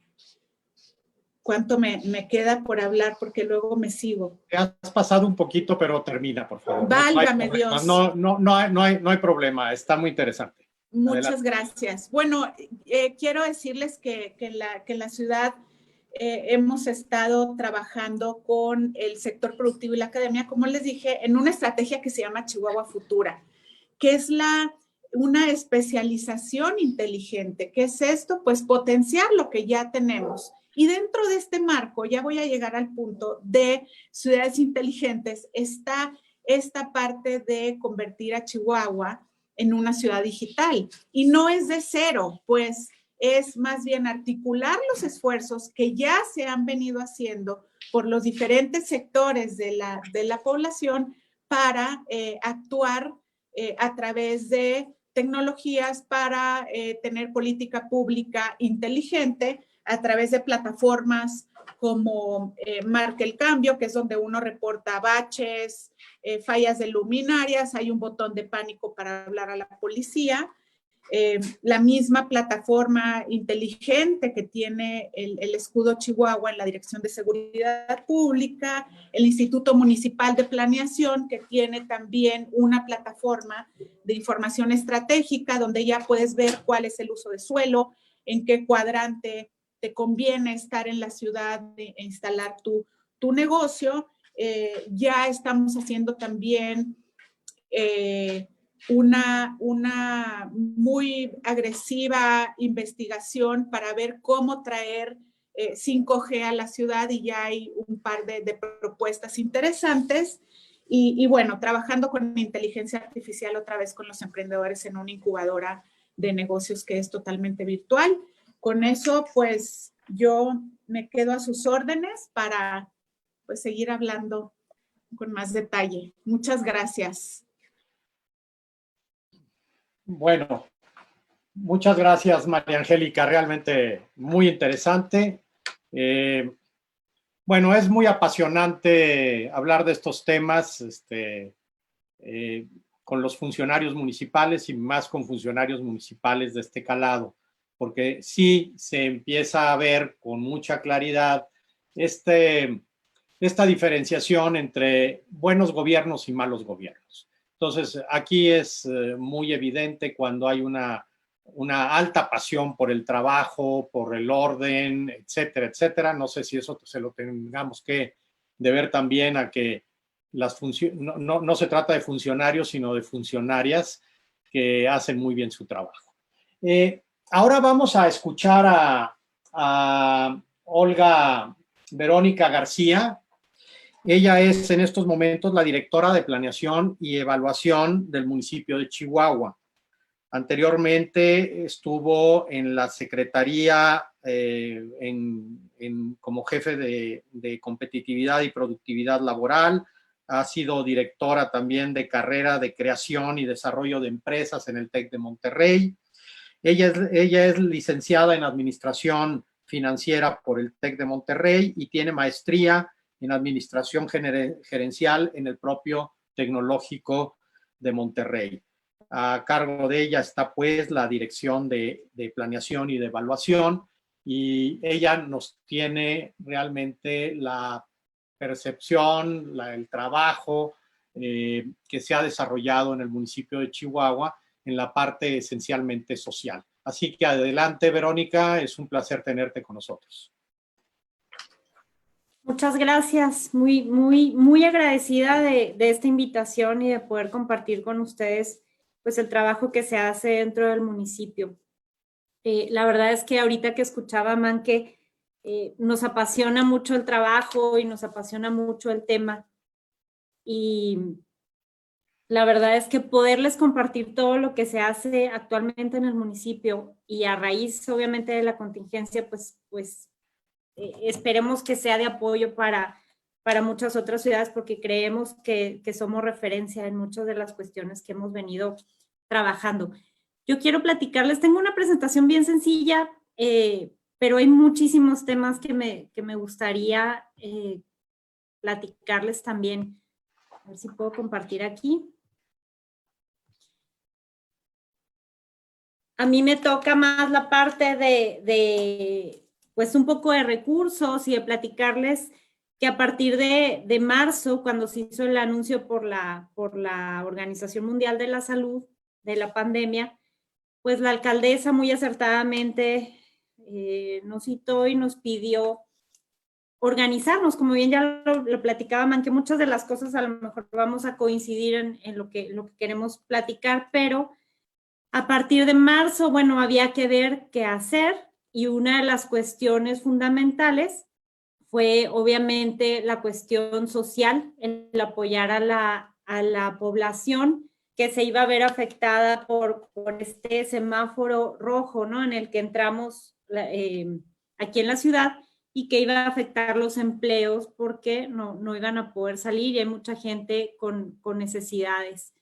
cuánto me queda por hablar, porque luego me sigo. Te has pasado un poquito, pero termina, por favor. Válgame Dios. No hay problema, está muy interesante. Muchas gracias. Bueno, quiero decirles que en la ciudad hemos estado trabajando con el sector productivo y la academia, como les dije, en una estrategia que se llama Chihuahua Futura, que es una especialización inteligente. ¿Qué es esto? Pues potenciar lo que ya tenemos. Y dentro de este marco, ya voy a llegar al punto de ciudades inteligentes, está esta parte de convertir a Chihuahua en una ciudad digital. Y no es de cero, pues es más bien articular los esfuerzos que ya se han venido haciendo por los diferentes sectores de la población para actuar a través de tecnologías para tener política pública inteligente a través de plataformas como Marca el Cambio, que es donde uno reporta baches, fallas de luminarias, hay un botón de pánico para hablar a la policía, la misma plataforma inteligente que tiene el Escudo Chihuahua en la Dirección de Seguridad Pública, el Instituto Municipal de Planeación, que tiene también una plataforma de información estratégica donde ya puedes ver cuál es el uso de suelo, en qué cuadrante te conviene estar en la ciudad e instalar tu negocio. Ya estamos haciendo también una muy agresiva investigación para ver cómo traer 5G a la ciudad, y ya hay un par de propuestas interesantes. Y bueno, trabajando con inteligencia artificial otra vez con los emprendedores en una incubadora de negocios que es totalmente virtual. Con eso, pues yo me quedo a sus órdenes para pues seguir hablando con más detalle. Muchas gracias. Bueno, muchas gracias, María Angélica, realmente muy interesante. Bueno, es muy apasionante hablar de estos temas con los funcionarios municipales y más con funcionarios municipales de este calado, porque sí se empieza a ver con mucha claridad esta diferenciación entre buenos gobiernos y malos gobiernos. Entonces, aquí es muy evidente cuando hay una alta pasión por el trabajo, por el orden, etcétera, etcétera. No sé si eso se lo tengamos que deber también a que no se trata de funcionarios, sino de funcionarias que hacen muy bien su trabajo. Ahora vamos a escuchar a Olga Verónica García. Ella es en estos momentos la directora de Planeación y Evaluación del municipio de Chihuahua. Anteriormente estuvo en la Secretaría como jefe de Competitividad y Productividad Laboral. Ha sido directora también de carrera de Creación y Desarrollo de Empresas en el TEC de Monterrey. Ella es licenciada en Administración Financiera por el TEC de Monterrey y tiene maestría en Administración Gerencial en el propio Tecnológico de Monterrey. A cargo de ella está pues la Dirección de Planeación y de Evaluación, y ella nos tiene realmente la percepción, el trabajo que se ha desarrollado en el municipio de Chihuahua en la parte esencialmente social. Así que adelante, Verónica, es un placer tenerte con nosotros. Muchas gracias, muy agradecida de esta invitación y de poder compartir con ustedes pues el trabajo que se hace dentro del municipio. La verdad es que ahorita que escuchaba a Manque, nos apasiona mucho el trabajo y nos apasiona mucho el tema, y la verdad es que poderles compartir todo lo que se hace actualmente en el municipio y a raíz obviamente de la contingencia, pues esperemos que sea de apoyo para muchas otras ciudades, porque creemos que somos referencia en muchas de las cuestiones que hemos venido trabajando. Yo quiero platicarles, tengo una presentación bien sencilla, pero hay muchísimos temas que me gustaría platicarles también. A ver si puedo compartir aquí. A mí me toca más la parte de pues un poco de recursos y de platicarles que a partir de marzo, cuando se hizo el anuncio por la Organización Mundial de la Salud de la pandemia, pues la alcaldesa muy acertadamente nos citó y nos pidió organizarnos, como bien ya lo platicaban, que muchas de las cosas a lo mejor vamos a coincidir en lo que queremos platicar, pero a partir de marzo, bueno, había que ver qué hacer, y una de las cuestiones fundamentales fue obviamente la cuestión social, el apoyar a la población que se iba a ver afectada por este semáforo rojo, ¿no? En el que entramos aquí en la ciudad, y que iba a afectar los empleos porque no iban a poder salir y hay mucha gente con necesidades.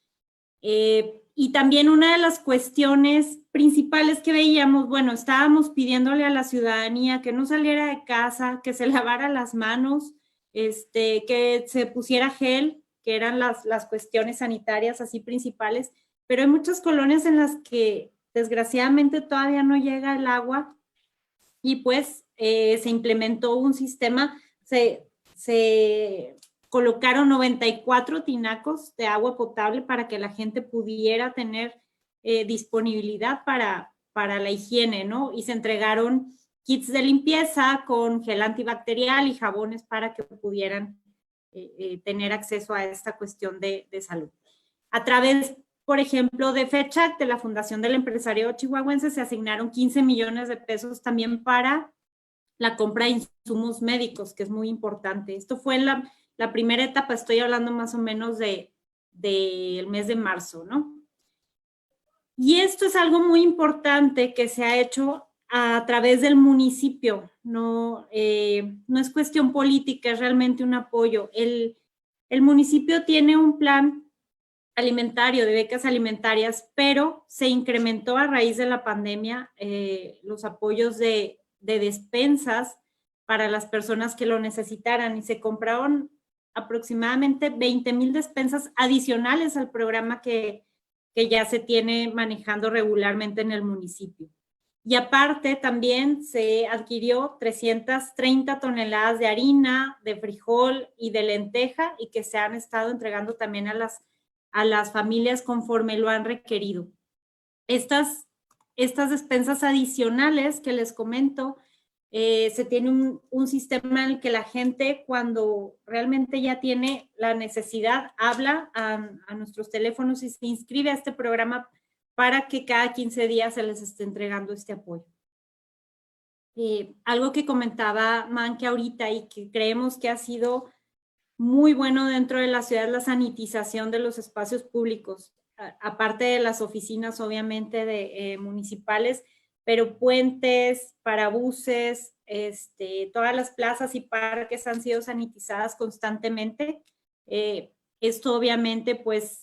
Y también una de las cuestiones principales que veíamos, bueno, estábamos pidiéndole a la ciudadanía que no saliera de casa, que se lavara las manos, que se pusiera gel, que eran las cuestiones sanitarias así principales, pero hay muchas colonias en las que desgraciadamente todavía no llega el agua y pues se implementó un sistema, se colocaron 94 tinacos de agua potable para que la gente pudiera tener disponibilidad para la higiene, ¿no? Y se entregaron kits de limpieza con gel antibacterial y jabones para que pudieran tener acceso a esta cuestión de salud. A través, por ejemplo, de FEDCHAC, de la Fundación del Empresario Chihuahuense, se asignaron 15 millones de pesos también para la compra de insumos médicos, que es muy importante. Esto fue en la primera etapa, estoy hablando más o menos del mes de marzo, ¿no? Y esto es algo muy importante que se ha hecho a través del municipio, no es cuestión política, es realmente un apoyo. El municipio tiene un plan alimentario, de becas alimentarias, pero se incrementó a raíz de la pandemia los apoyos de despensas para las personas que lo necesitaran y se compraron aproximadamente 20,000 despensas adicionales al programa que ya se tiene manejando regularmente en el municipio. Y aparte también se adquirió 330 toneladas de harina, de frijol y de lenteja y que se han estado entregando también a las familias conforme lo han requerido. Estas despensas adicionales que les comento, se tiene un sistema en el que la gente cuando realmente ya tiene la necesidad, habla a nuestros teléfonos y se inscribe a este programa para que cada 15 días se les esté entregando este apoyo. Algo que comentaba Manque ahorita y que creemos que ha sido muy bueno dentro de la ciudad es la sanitización de los espacios públicos, aparte de las oficinas obviamente municipales, pero puentes, parabuses, todas las plazas y parques han sido sanitizadas constantemente. Esto obviamente pues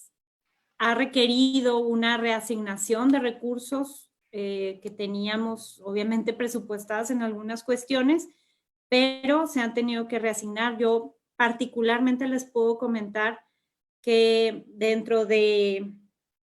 ha requerido una reasignación de recursos que teníamos obviamente presupuestadas en algunas cuestiones, pero se han tenido que reasignar. Yo particularmente les puedo comentar que dentro de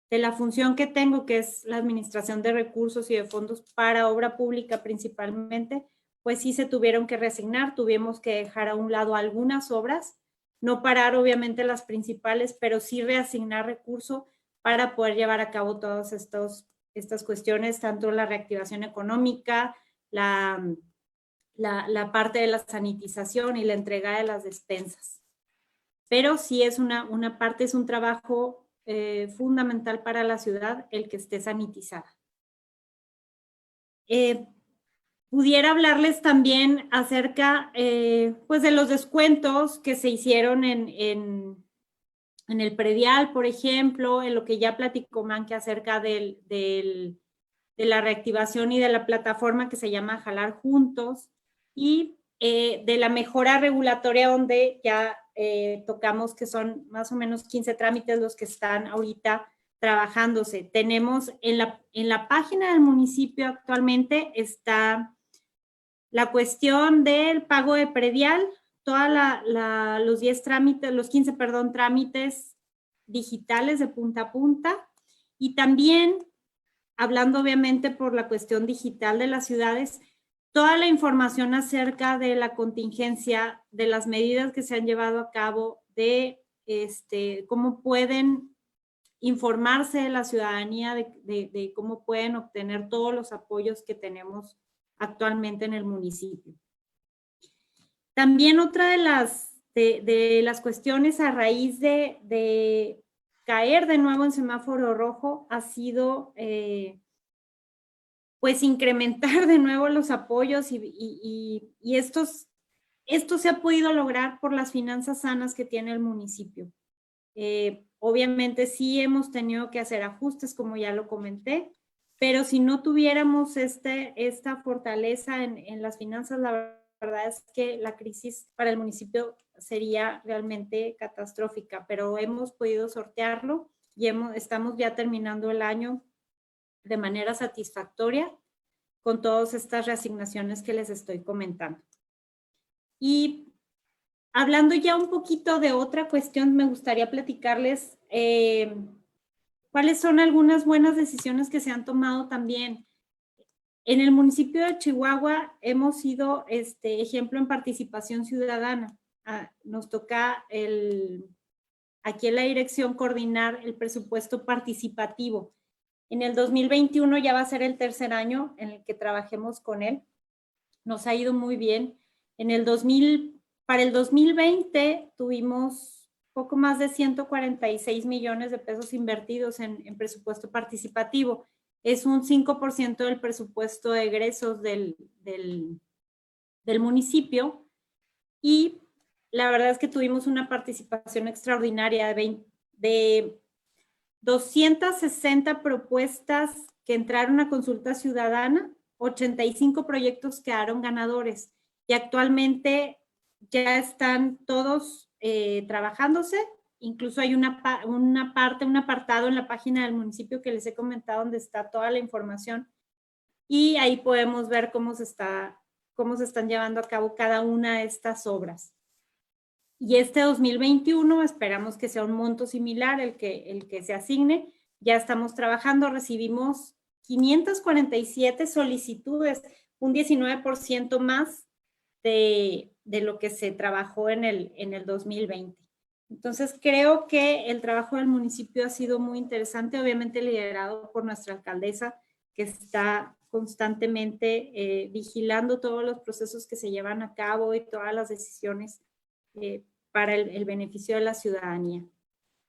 la función que tengo, que es la administración de recursos y de fondos para obra pública principalmente, pues sí se tuvieron que reasignar, tuvimos que dejar a un lado algunas obras, no parar obviamente las principales, pero sí reasignar recursos para poder llevar a cabo todas estas cuestiones, tanto la reactivación económica, la parte de la sanitización y la entrega de las despensas. Pero sí es una parte, es un trabajo fundamental para la ciudad el que esté sanitizada. Pudiera hablarles también acerca pues de los descuentos que se hicieron en el predial, por ejemplo, en lo que ya platicó Manque acerca de la reactivación y de la plataforma que se llama Jalar Juntos, y de la mejora regulatoria donde ya tocamos que son más o menos 15 trámites los que están ahorita trabajándose. Tenemos en la página del municipio actualmente está la cuestión del pago de predial, los 10 trámites, los 15, perdón, trámites digitales de punta a punta, y también hablando obviamente por la cuestión digital de las ciudades, toda la información acerca de la contingencia, de las medidas que se han llevado a cabo, de cómo pueden informarse de la ciudadanía, de cómo pueden obtener todos los apoyos que tenemos actualmente en el municipio. También otra de las cuestiones a raíz de caer de nuevo en semáforo rojo ha sido pues incrementar de nuevo los apoyos y esto se ha podido lograr por las finanzas sanas que tiene el municipio. Obviamente sí hemos tenido que hacer ajustes, como ya lo comenté, pero si no tuviéramos esta fortaleza en las finanzas, la verdad es que la crisis para el municipio sería realmente catastrófica, pero hemos podido sortearlo y estamos ya terminando el año de manera satisfactoria con todas estas reasignaciones que les estoy comentando. Y hablando ya un poquito de otra cuestión, me gustaría platicarles ¿Cuáles son algunas buenas decisiones que se han tomado también? En el municipio de Chihuahua hemos sido ejemplo en participación ciudadana. Nos toca aquí en la dirección coordinar el presupuesto participativo. En el 2021 ya va a ser el tercer año en el que trabajemos con él. Nos ha ido muy bien. Para el 2020 tuvimos poco más de 146 millones de pesos invertidos en presupuesto participativo. Es un 5% del presupuesto de egresos del municipio, y la verdad es que tuvimos una participación extraordinaria de 260 propuestas que entraron a consulta ciudadana, 85 proyectos quedaron ganadores y actualmente ya están todos trabajándose. Incluso hay un apartado en la página del municipio que les he comentado donde está toda la información, y ahí podemos ver cómo se están llevando a cabo cada una de estas obras. Y este 2021 esperamos que sea un monto similar el que se asigne. Ya estamos trabajando, recibimos 547 solicitudes, un 19% más de lo que se trabajó en el 2020. Entonces, creo que el trabajo del municipio ha sido muy interesante, obviamente liderado por nuestra alcaldesa, que está constantemente vigilando todos los procesos que se llevan a cabo y todas las decisiones para el beneficio de la ciudadanía.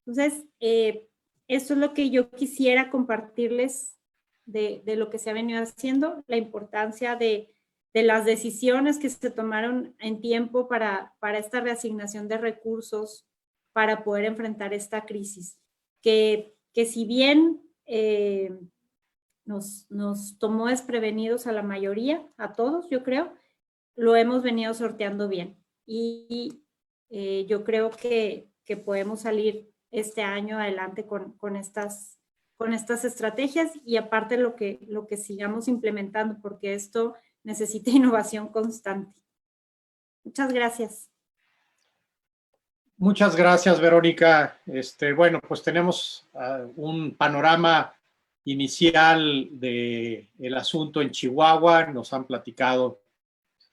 Entonces, eso es lo que yo quisiera compartirles de lo que se ha venido haciendo, la importancia de las decisiones que se tomaron en tiempo para esta reasignación de recursos para poder enfrentar esta crisis, que si bien nos tomó desprevenidos a la mayoría, a todos, yo creo, lo hemos venido sorteando bien. Y yo creo que podemos salir este año adelante con estas estrategias, y aparte lo que sigamos implementando, porque esto necesita innovación constante. Muchas gracias. Muchas gracias, Verónica. Bueno, pues tenemos un panorama inicial del asunto en Chihuahua. Nos han platicado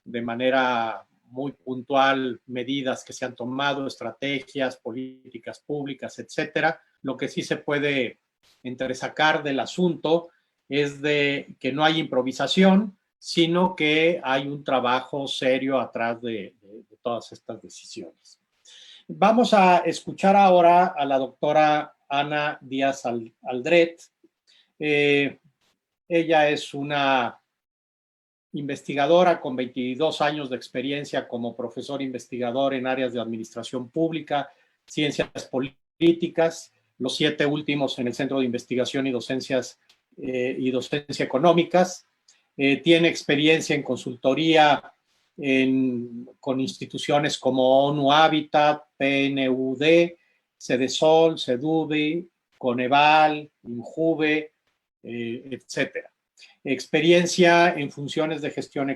de manera muy puntual medidas que se han tomado, estrategias, políticas públicas, etcétera. Lo que sí se puede entresacar del asunto es de que no hay improvisación, sino que hay un trabajo serio atrás de todas estas decisiones. Vamos a escuchar ahora a la doctora Ana Díaz Aldret. Ella es una investigadora con 22 años de experiencia como profesor investigador en áreas de administración pública, ciencias políticas, los 7 últimos en el Centro de Investigación y Docencia Económicas. Tiene experiencia en consultoría con instituciones como ONU Habitat, PNUD, Cedesol, CEDUBI, Coneval, INJUVE, etcétera. Experiencia en funciones de gestión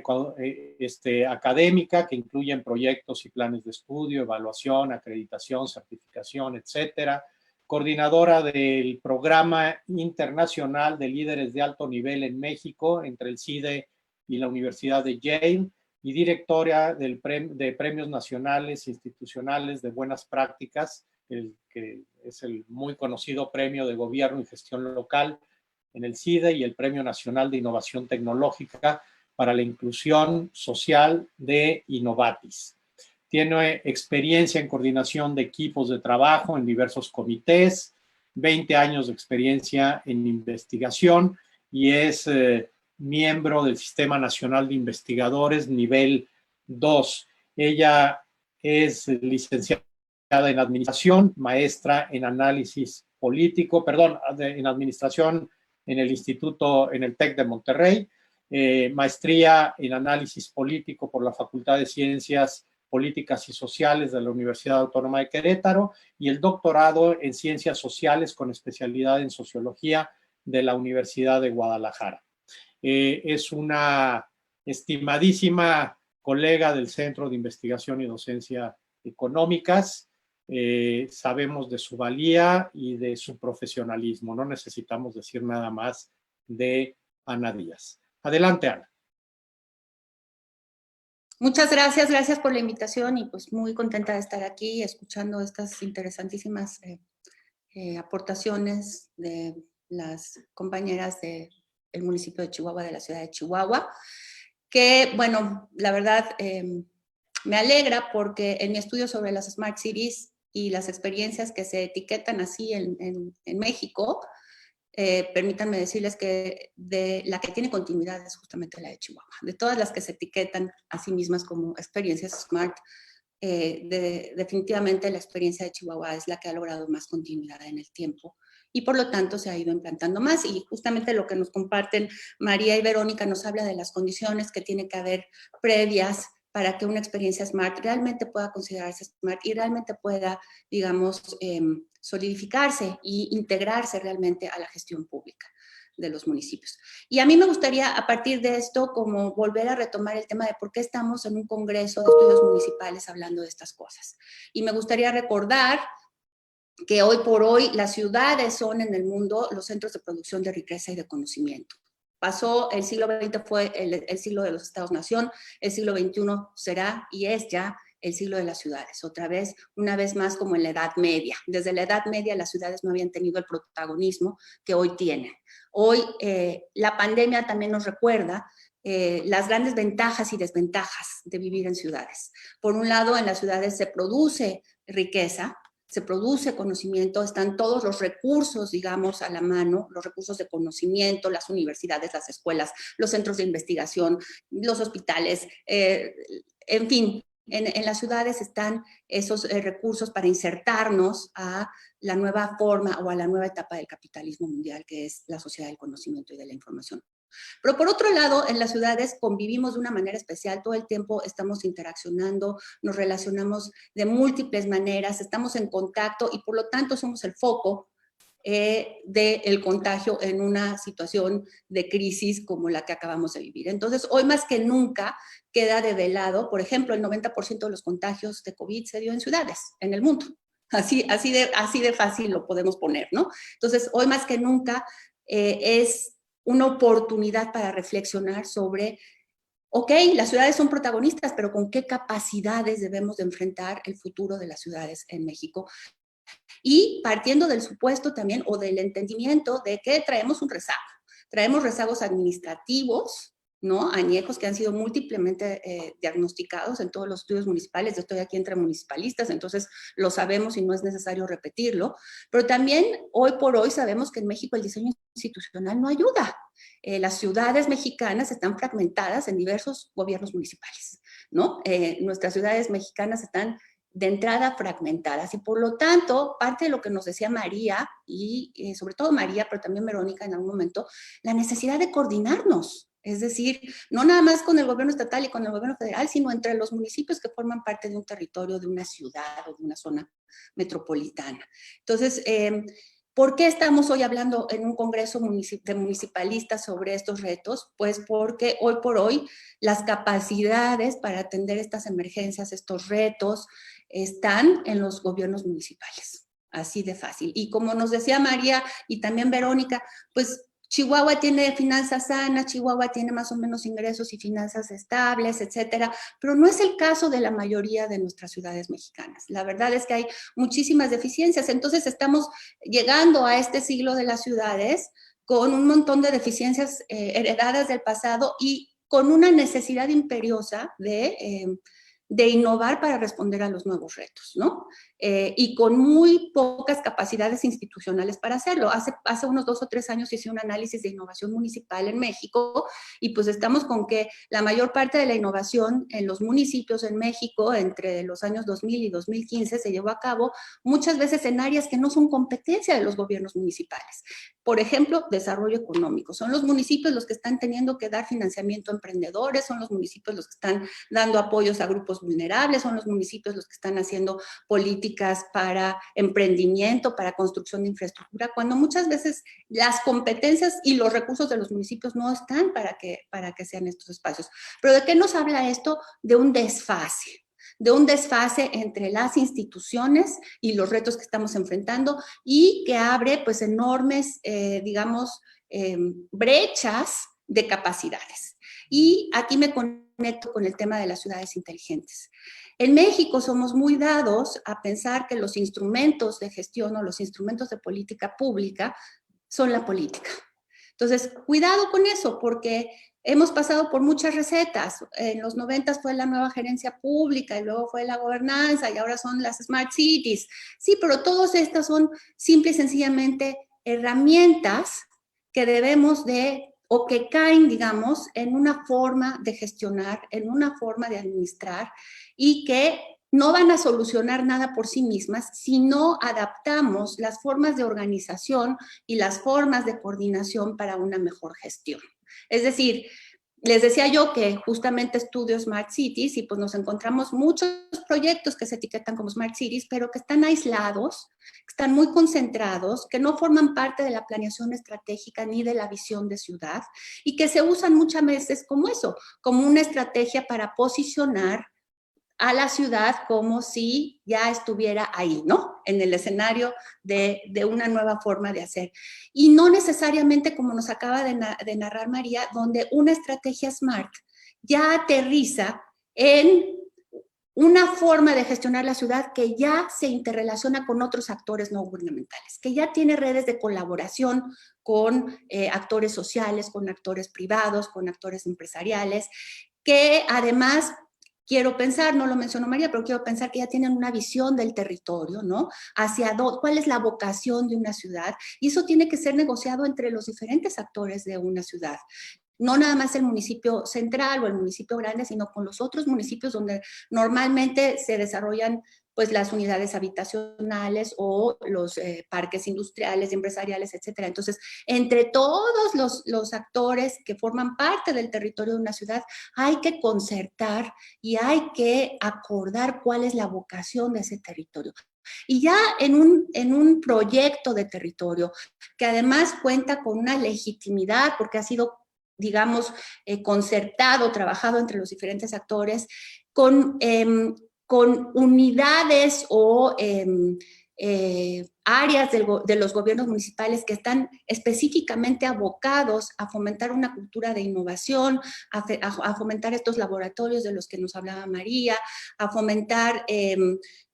académica que incluyen proyectos y planes de estudio, evaluación, acreditación, certificación, etcétera. Coordinadora del Programa Internacional de Líderes de Alto Nivel en México entre el CIDE y la Universidad de Yale, y directora de Premios Nacionales Institucionales de Buenas Prácticas, que es el muy conocido Premio de Gobierno y Gestión Local en el CIDE, y el Premio Nacional de Innovación Tecnológica para la Inclusión Social de Innovatis. Tiene experiencia en coordinación de equipos de trabajo en diversos comités, 20 años de experiencia en investigación, y es miembro del Sistema Nacional de Investigadores nivel 2. Ella es licenciada en Administración, maestra en Análisis Político, en Administración en el Instituto, en el TEC de Monterrey, maestría en Análisis Político por la Facultad de Ciencias Políticas y Sociales de la Universidad Autónoma de Querétaro, y el doctorado en Ciencias Sociales con especialidad en Sociología de la Universidad de Guadalajara. Es una estimadísima colega del Centro de Investigación y Docencia Económicas, sabemos de su valía y de su profesionalismo. No necesitamos decir nada más de Ana Díaz. Adelante, Ana. Muchas gracias, gracias por la invitación y pues muy contenta de estar aquí escuchando estas interesantísimas aportaciones de las compañeras del municipio de Chihuahua, de la ciudad de Chihuahua, que bueno, la verdad me alegra porque en mi estudio sobre las Smart Cities y las experiencias que se etiquetan así en México, permítanme decirles que de la que tiene continuidad es justamente la de Chihuahua. De todas las que se etiquetan a sí mismas como experiencias SMART, definitivamente la experiencia de Chihuahua es la que ha logrado más continuidad en el tiempo y por lo tanto se ha ido implantando más. Y justamente lo que nos comparten María y Verónica nos habla de las condiciones que tiene que haber previas para que una experiencia SMART realmente pueda considerarse SMART y realmente pueda, digamos, solidificarse e integrarse realmente a la gestión pública de los municipios. Y a mí me gustaría, a partir de esto, como volver a retomar el tema de por qué estamos en un congreso de estudios municipales hablando de estas cosas. Y me gustaría recordar que hoy por hoy las ciudades son en el mundo los centros de producción de riqueza y de conocimiento. Pasó el siglo XX, fue el siglo de los Estados-nación, el siglo XXI será y es ya el siglo de las ciudades, otra vez, una vez más como en la Edad Media. Desde la Edad Media las ciudades no habían tenido el protagonismo que hoy tienen. Hoy la pandemia también nos recuerda las grandes ventajas y desventajas de vivir en ciudades. Por un lado, en las ciudades se produce riqueza, se produce conocimiento, están todos los recursos, digamos, a la mano, los recursos de conocimiento, las universidades, las escuelas, los centros de investigación, los hospitales, en fin, en las ciudades están esos recursos para insertarnos a la nueva forma o a la nueva etapa del capitalismo mundial, que es la sociedad del conocimiento y de la información. Pero por otro lado, en las ciudades convivimos de una manera especial, todo el tiempo estamos interaccionando, nos relacionamos de múltiples maneras, estamos en contacto y por lo tanto somos el foco del contagio en una situación de crisis como la que acabamos de vivir. Entonces, hoy más que nunca queda develado, por ejemplo, el 90% de los contagios de COVID se dio en ciudades, en el mundo. Así de fácil lo podemos poner, ¿no? Entonces, hoy más que nunca es una oportunidad para reflexionar sobre, ok, las ciudades son protagonistas, pero ¿con qué capacidades debemos de enfrentar el futuro de las ciudades en México? Y partiendo del supuesto también o del entendimiento de que traemos un rezago. Traemos rezagos administrativos, ¿no? Añejos que han sido múltiplemente diagnosticados en todos los estudios municipales. Yo estoy aquí entre municipalistas, entonces lo sabemos y no es necesario repetirlo. Pero también hoy por hoy sabemos que en México el diseño institucional no ayuda. Las ciudades mexicanas están fragmentadas en diversos gobiernos municipales, ¿no? Nuestras ciudades mexicanas están de entrada fragmentadas y por lo tanto, parte de lo que nos decía María y sobre todo María, pero también Verónica en algún momento, la necesidad de coordinarnos. Es decir, no nada más con el gobierno estatal y con el gobierno federal, sino entre los municipios que forman parte de un territorio, de una ciudad o de una zona metropolitana. Entonces, ¿por qué estamos hoy hablando en un congreso de municipalistas sobre estos retos? Pues porque hoy por hoy las capacidades para atender estas emergencias, estos retos, están en los gobiernos municipales. Así de fácil. Y como nos decía María y también Verónica, pues Chihuahua tiene finanzas sanas, Chihuahua tiene más o menos ingresos y finanzas estables, etcétera, pero no es el caso de la mayoría de nuestras ciudades mexicanas. La verdad es que hay muchísimas deficiencias, entonces estamos llegando a este siglo de las ciudades con un montón de deficiencias heredadas del pasado y con una necesidad imperiosa de innovar para responder a los nuevos retos, ¿no? Y con muy pocas capacidades institucionales para hacerlo. Hace unos 2 o 3 años hice un análisis de innovación municipal en México y pues estamos con que la mayor parte de la innovación en los municipios en México entre los años 2000 y 2015 se llevó a cabo muchas veces en áreas que no son competencia de los gobiernos municipales. Por ejemplo, desarrollo económico. Son los municipios los que están teniendo que dar financiamiento a emprendedores, son los municipios los que están dando apoyos a grupos vulnerables, son los municipios los que están haciendo políticas para emprendimiento, para construcción de infraestructura, cuando muchas veces las competencias y los recursos de los municipios no están para que sean estos espacios. Pero ¿de qué nos habla esto? De un desfase. de un desfase entre las instituciones y los retos que estamos enfrentando y que abre pues enormes, brechas de capacidades. Y aquí me conecto con el tema de las ciudades inteligentes. En México somos muy dados a pensar que los instrumentos de gestión o los instrumentos de política pública son la política. Entonces, cuidado con eso, porque hemos pasado por muchas recetas. En los 90 fue la nueva gerencia pública y luego fue la gobernanza y ahora son las smart cities. Sí, pero todas estas son simple y sencillamente herramientas que debemos de, o que caen, digamos, en una forma de gestionar, en una forma de administrar y que no van a solucionar nada por sí mismas si no adaptamos las formas de organización y las formas de coordinación para una mejor gestión. Es decir, les decía yo que justamente estudio Smart Cities y pues nos encontramos muchos proyectos que se etiquetan como Smart Cities, pero que están aislados, que están muy concentrados, que no forman parte de la planeación estratégica ni de la visión de ciudad y que se usan muchas veces como eso, como una estrategia para posicionar a la ciudad como si ya estuviera ahí, ¿no? En el escenario de una nueva forma de hacer. Y no necesariamente, como nos acaba de narrar María, donde una estrategia SMART ya aterriza en una forma de gestionar la ciudad que ya se interrelaciona con otros actores no gubernamentales, que ya tiene redes de colaboración con actores sociales, con actores privados, con actores empresariales, que además... Quiero pensar, no lo mencionó María, pero quiero pensar que ya tienen una visión del territorio, ¿no? Cuál es la vocación de una ciudad, y eso tiene que ser negociado entre los diferentes actores de una ciudad. No nada más el municipio central o el municipio grande, sino con los otros municipios donde normalmente se desarrollan pues las unidades habitacionales o los parques industriales y empresariales, etcétera. Entonces, entre todos los actores que forman parte del territorio de una ciudad, hay que concertar y hay que acordar cuál es la vocación de ese territorio. Y ya en un proyecto de territorio, que además cuenta con una legitimidad, porque ha sido, digamos, concertado, trabajado entre los diferentes actores, con unidades o áreas de los gobiernos municipales que están específicamente abocados a fomentar una cultura de innovación, a fomentar estos laboratorios de los que nos hablaba María, a fomentar,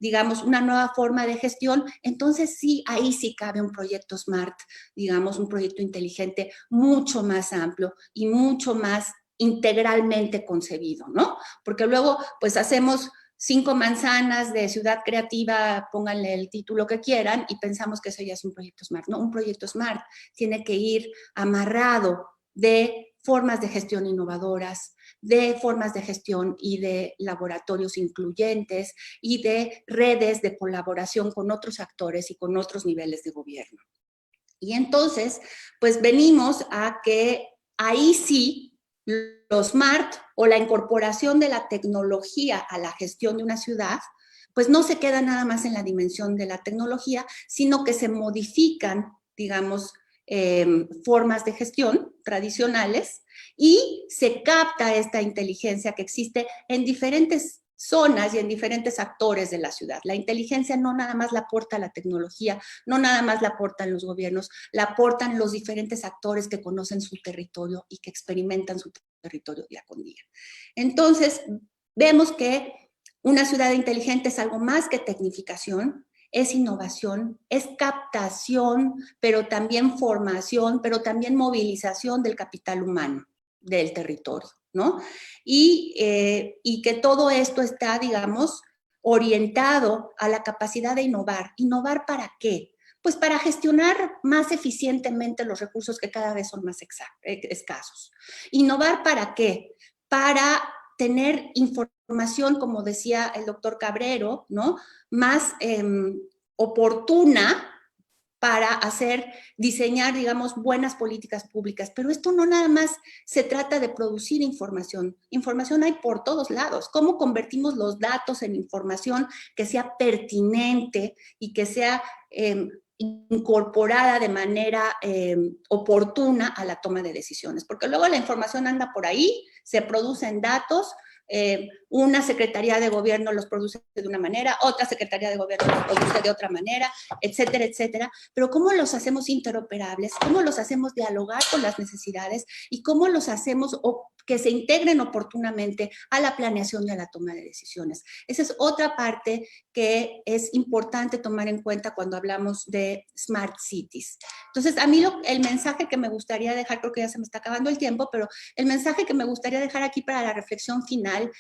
digamos, una nueva forma de gestión. Entonces sí, ahí sí cabe un proyecto SMART, digamos, un proyecto inteligente mucho más amplio y mucho más integralmente concebido, ¿no? Porque luego, pues hacemos 5 manzanas de ciudad creativa, pónganle el título que quieran, y pensamos que eso ya es un proyecto SMART. No, un proyecto SMART tiene que ir amarrado de formas de gestión innovadoras, de formas de gestión y de laboratorios incluyentes y de redes de colaboración con otros actores y con otros niveles de gobierno. Y entonces, pues venimos a que ahí sí, los SMART o la incorporación de la tecnología a la gestión de una ciudad, pues no se queda nada más en la dimensión de la tecnología, sino que se modifican, digamos, formas de gestión tradicionales y se capta esta inteligencia que existe en diferentes zonas y en diferentes actores de la ciudad. La inteligencia no nada más la aporta la tecnología, no nada más la aportan los gobiernos, la aportan los diferentes actores que conocen su territorio y que experimentan su territorio día con día. Entonces, vemos que una ciudad inteligente es algo más que tecnificación, es innovación, es captación, pero también formación, pero también movilización del capital humano del territorio, ¿no? Y que todo esto está, digamos, orientado a la capacidad de innovar. ¿Innovar para qué? Pues para gestionar más eficientemente los recursos que cada vez son más escasos. ¿Innovar para qué? Para tener información, como decía el doctor Cabrero, ¿no? Más oportuna para diseñar, digamos, buenas políticas públicas. Pero esto no nada más se trata de producir información. Información hay por todos lados. ¿Cómo convertimos los datos en información que sea pertinente y que sea incorporada de manera oportuna a la toma de decisiones? Porque luego la información anda por ahí, se producen datos, una secretaría de gobierno los produce de una manera, otra secretaría de gobierno los produce de otra manera, etcétera, etcétera. Pero ¿cómo los hacemos interoperables? ¿Cómo los hacemos dialogar con las necesidades? ¿Y cómo los hacemos que se integren oportunamente a la planeación y a la toma de decisiones? Esa es otra parte que es importante tomar en cuenta cuando hablamos de Smart Cities. Entonces, a mí el mensaje que me gustaría dejar, creo que ya se me está acabando el tiempo, pero el mensaje que me gustaría dejar aquí para la reflexión final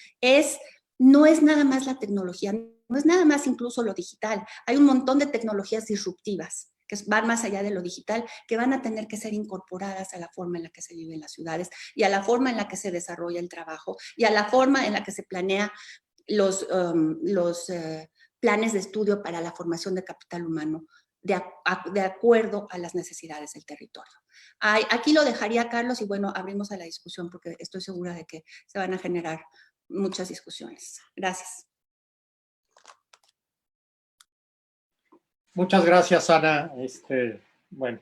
no es nada más la tecnología, no es nada más incluso lo digital. Hay un montón de tecnologías disruptivas que van más allá de lo digital, que van a tener que ser incorporadas a la forma en la que se vive en las ciudades y a la forma en la que se desarrolla el trabajo y a la forma en la que se planea los planes de estudio para la formación de capital humano de acuerdo a las necesidades del territorio. Aquí lo dejaría, Carlos, y bueno, abrimos a la discusión porque estoy segura de que se van a generar muchas discusiones. Gracias. Muchas gracias, Ana. Bueno,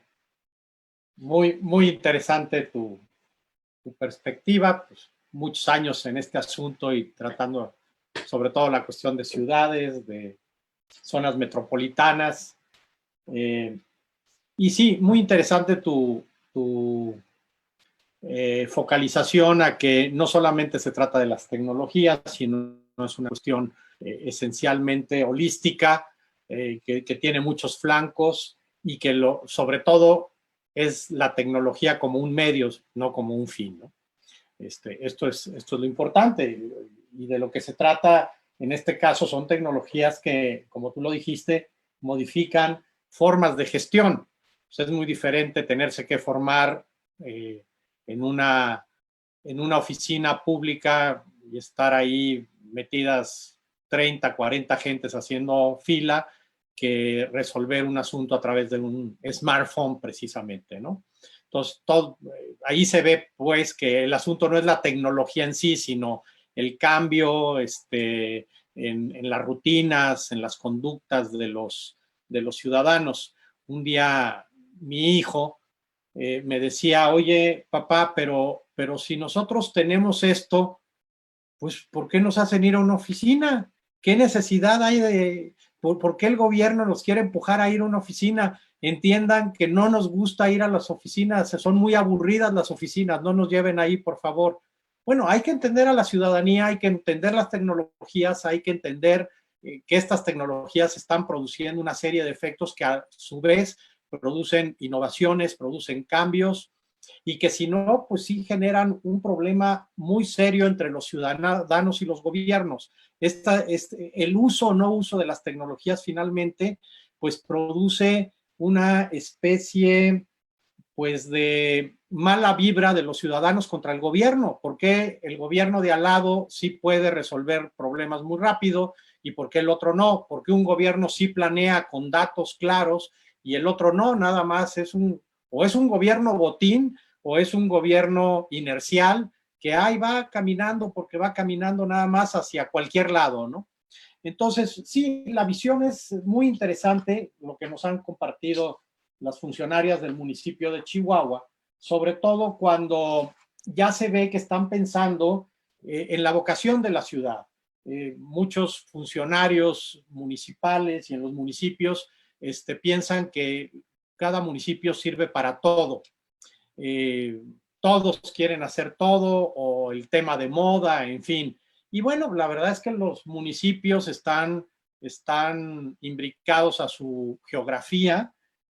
muy interesante tu perspectiva, pues, muchos años en este asunto y tratando sobre todo la cuestión de ciudades, de zonas metropolitanas. Y sí, muy interesante tu focalización a que no solamente se trata de las tecnologías, sino es una cuestión esencialmente holística, que tiene muchos flancos y que sobre todo es la tecnología como un medio, no como un fin, ¿no? Esto es lo importante, y de lo que se trata en este caso son tecnologías que, como tú lo dijiste, modifican formas de gestión. Pues es muy diferente tenerse que formar en una oficina pública y estar ahí metidas 30, 40 gentes haciendo fila, que resolver un asunto a través de un smartphone precisamente, ¿no? Entonces, ahí se ve pues que el asunto no es la tecnología en sí, sino el cambio en las rutinas, en las conductas de los ciudadanos. Un día mi hijo me decía, oye, papá, pero si nosotros tenemos esto, pues ¿por qué nos hacen ir a una oficina? ¿Qué necesidad hay por qué el gobierno nos quiere empujar a ir a una oficina? Entiendan que no nos gusta ir a las oficinas, son muy aburridas las oficinas, no nos lleven ahí, por favor. Bueno, hay que entender a la ciudadanía, hay que entender las tecnologías, hay que entender que estas tecnologías están produciendo una serie de efectos que a su vez producen innovaciones, producen cambios, y que si no, pues sí generan un problema muy serio entre los ciudadanos y los gobiernos. El uso o no uso de las tecnologías finalmente, pues produce una especie pues de mala vibra de los ciudadanos contra el gobierno, porque el gobierno de al lado sí puede resolver problemas muy rápido y porque el otro no, porque un gobierno sí planea con datos claros y el otro no, nada más es un gobierno botín o es un gobierno inercial que ahí va caminando porque va caminando nada más hacia cualquier lado, ¿no? Entonces, sí, la visión es muy interesante, lo que nos han compartido las funcionarias del municipio de Chihuahua, sobre todo cuando ya se ve que están pensando en la vocación de la ciudad. Muchos funcionarios municipales y en los municipios piensan que cada municipio sirve para todo. Todos quieren hacer todo, o el tema de moda, en fin. Y bueno, la verdad es que los municipios están imbricados a su geografía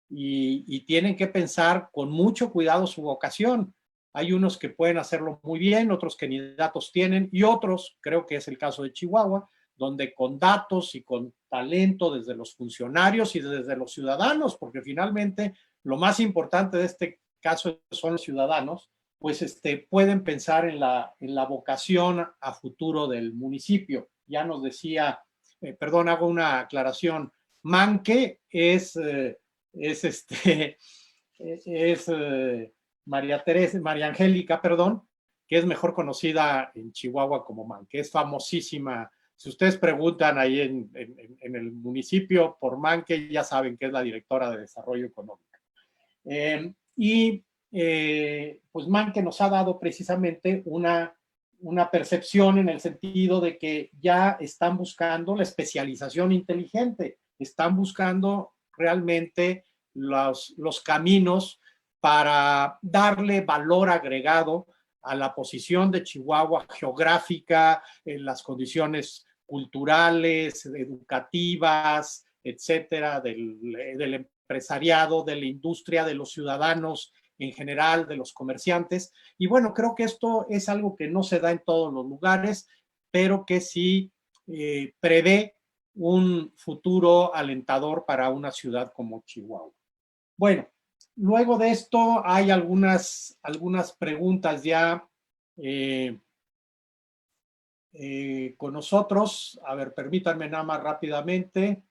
y tienen que pensar con mucho cuidado su vocación. Hay unos que pueden hacerlo muy bien, otros que ni datos tienen, y otros, creo que es el caso de Chihuahua, donde con datos y con talento desde los funcionarios y desde los ciudadanos, porque finalmente lo más importante de este caso son los ciudadanos, pues pueden pensar en la vocación a futuro del municipio. Ya nos decía, perdón, hago una aclaración, Manque es María Angélica, perdón, que es mejor conocida en Chihuahua como Manque, es famosísima. Si ustedes preguntan ahí en el municipio por Manque, ya saben que es la directora de Desarrollo Económico. Pues Manque nos ha dado precisamente una una percepción en el sentido de que ya están buscando la especialización inteligente, están buscando realmente los caminos para darle valor agregado a la posición de Chihuahua geográfica, en las condiciones culturales, educativas, etcétera, del empresariado, de la industria, de los ciudadanos en general, de los comerciantes. Y bueno, creo que esto es algo que no se da en todos los lugares, pero que sí prevé un futuro alentador para una ciudad como Chihuahua. Bueno, luego de esto hay algunas preguntas ya con nosotros. A ver, permítanme nada más rápidamente.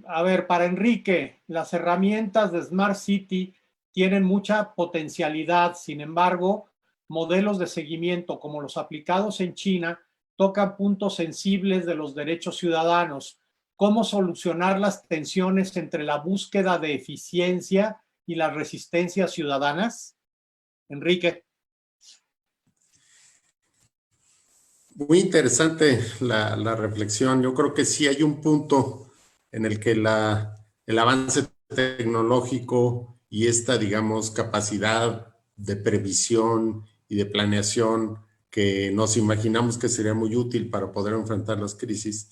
A ver, para Enrique, las herramientas de Smart City tienen mucha potencialidad. Sin embargo, modelos de seguimiento como los aplicados en China tocan puntos sensibles de los derechos ciudadanos. ¿Cómo solucionar las tensiones entre la búsqueda de eficiencia y las resistencias ciudadanas? Enrique. Muy interesante la reflexión. Yo creo que sí hay un punto en el que el avance tecnológico y esta, digamos, capacidad de previsión y de planeación que nos imaginamos que sería muy útil para poder enfrentar las crisis,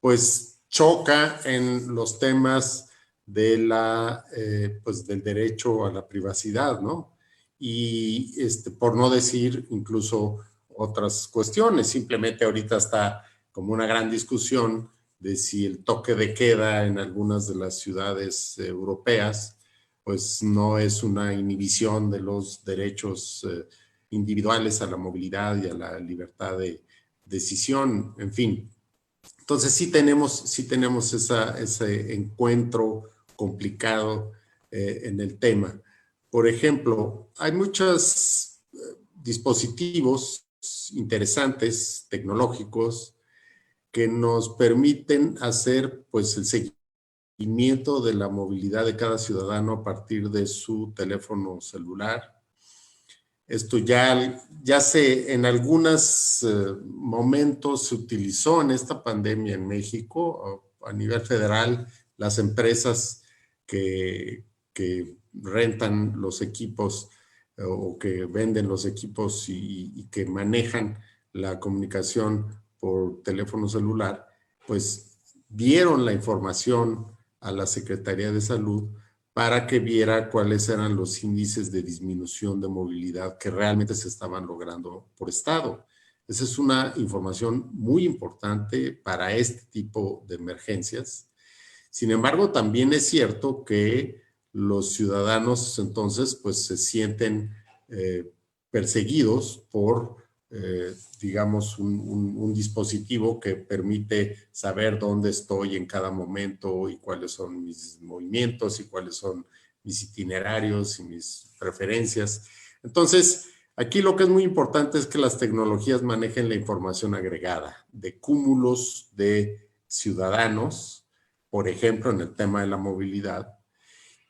pues choca en los temas de pues del derecho a la privacidad, ¿no? Y por no decir incluso otras cuestiones. Simplemente ahorita está como una gran discusión de si el toque de queda en algunas de las ciudades europeas pues no es una inhibición de los derechos individuales a la movilidad y a la libertad de decisión, en fin. Entonces sí tenemos ese encuentro complicado en el tema. Por ejemplo, hay muchos dispositivos interesantes, tecnológicos, que nos permiten hacer pues el seguimiento de la movilidad de cada ciudadano a partir de su teléfono celular. Esto ya en algunos momentos se utilizó en esta pandemia en México. A nivel federal, las empresas que rentan los equipos o que venden los equipos y que manejan la comunicación por teléfono celular, pues dieron la información a la Secretaría de Salud para que viera cuáles eran los índices de disminución de movilidad que realmente se estaban logrando por estado. Esa es una información muy importante para este tipo de emergencias. Sin embargo, también es cierto que los ciudadanos entonces pues se sienten perseguidos por digamos un dispositivo que permite saber dónde estoy en cada momento y cuáles son mis movimientos y cuáles son mis itinerarios y mis preferencias. Entonces, aquí lo que es muy importante es que las tecnologías manejen la información agregada de cúmulos de ciudadanos, por ejemplo, en el tema de la movilidad,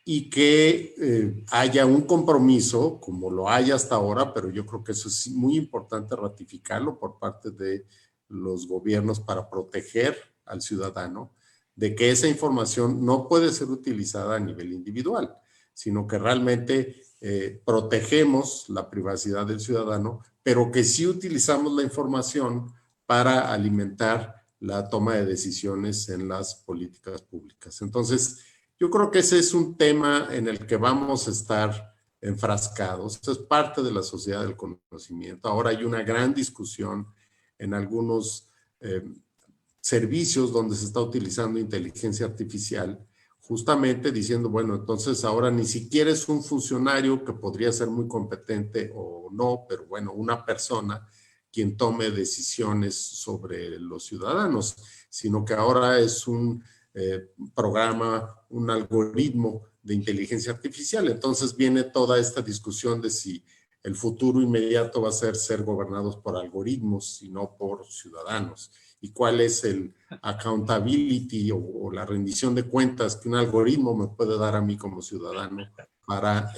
y que haya un compromiso, como lo hay hasta ahora, pero yo creo que eso es muy importante ratificarlo por parte de los gobiernos para proteger al ciudadano, de que esa información no puede ser utilizada a nivel individual, sino que realmente protegemos la privacidad del ciudadano, pero que sí utilizamos la información para alimentar la toma de decisiones en las políticas públicas. Entonces, yo creo que ese es un tema en el que vamos a estar enfrascados. Eso es parte de la sociedad del conocimiento. Ahora hay una gran discusión en algunos servicios donde se está utilizando inteligencia artificial, justamente diciendo, bueno, entonces ahora ni siquiera es un funcionario que podría ser muy competente o no, pero bueno, una persona quien tome decisiones sobre los ciudadanos, sino que ahora es un programa, un algoritmo de inteligencia artificial. Entonces viene toda esta discusión de si el futuro inmediato va a ser gobernados por algoritmos y no por ciudadanos. Y cuál es el accountability o la rendición de cuentas que un algoritmo me puede dar a mí como ciudadano para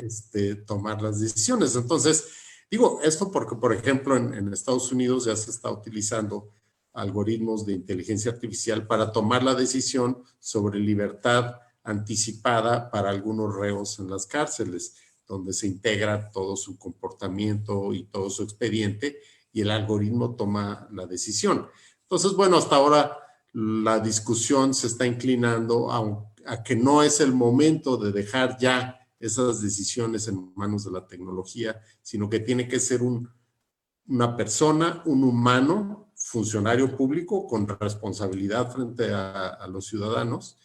tomar las decisiones. Entonces, digo esto porque, por ejemplo, en Estados Unidos ya se está utilizando algoritmos de inteligencia artificial para tomar la decisión sobre libertad anticipada para algunos reos en las cárceles, donde se integra todo su comportamiento y todo su expediente y el algoritmo toma la decisión. Entonces, bueno, hasta ahora la discusión se está inclinando a que no es el momento de dejar ya esas decisiones en manos de la tecnología, sino que tiene que ser una persona, un humano, funcionario público con responsabilidad frente a los ciudadanos,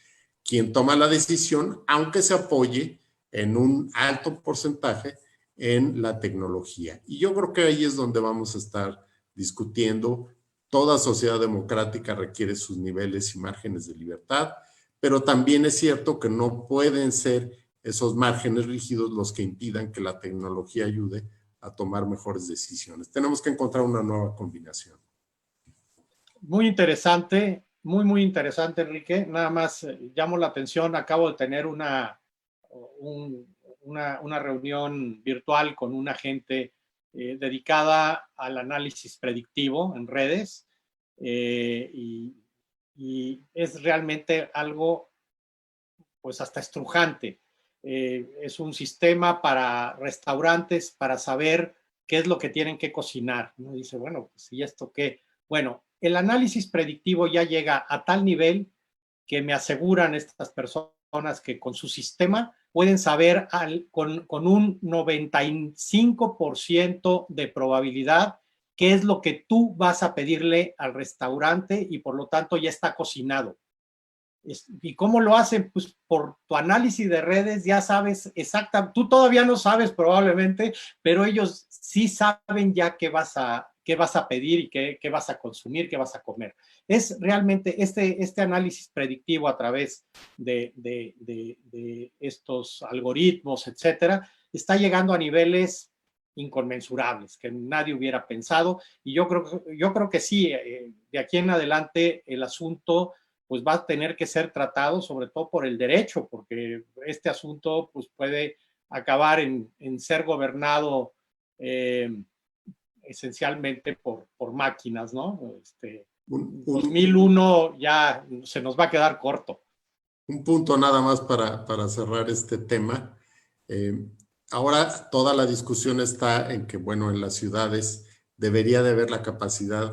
quien toma la decisión, aunque se apoye en un alto porcentaje en la tecnología. Y yo creo que ahí es donde vamos a estar discutiendo. Toda sociedad democrática requiere sus niveles y márgenes de libertad, pero también es cierto que no pueden ser esos márgenes rígidos los que impidan que la tecnología ayude a tomar mejores decisiones. Tenemos que encontrar una nueva combinación. Muy interesante, muy interesante, Enrique. Nada más llamo la atención, acabo de tener una reunión virtual con una gente dedicada al análisis predictivo en redes y es realmente algo pues hasta estrujante. Es un sistema para restaurantes para saber qué es lo que tienen que cocinar. Uno dice, bueno, pues, ¿y esto qué? Bueno, el análisis predictivo ya llega a tal nivel que me aseguran estas personas que con su sistema pueden saber con un 95% de probabilidad qué es lo que tú vas a pedirle al restaurante y por lo tanto ya está cocinado. ¿Y cómo lo hacen? Pues por tu análisis de redes ya sabes exactamente, tú todavía no sabes probablemente, pero ellos sí saben ya qué vas a pedir y qué vas a consumir, qué vas a comer. Es realmente este análisis predictivo a través de estos algoritmos, etcétera, está llegando a niveles inconmensurables que nadie hubiera pensado y yo creo que sí, de aquí en adelante el asunto pues va a tener que ser tratado sobre todo por el derecho, porque este asunto pues puede acabar en ser gobernado esencialmente por máquinas, ¿no? 2001 ya se nos va a quedar corto. Un punto nada más para cerrar este tema. Ahora toda la discusión está en que, bueno, en las ciudades debería de haber la capacidad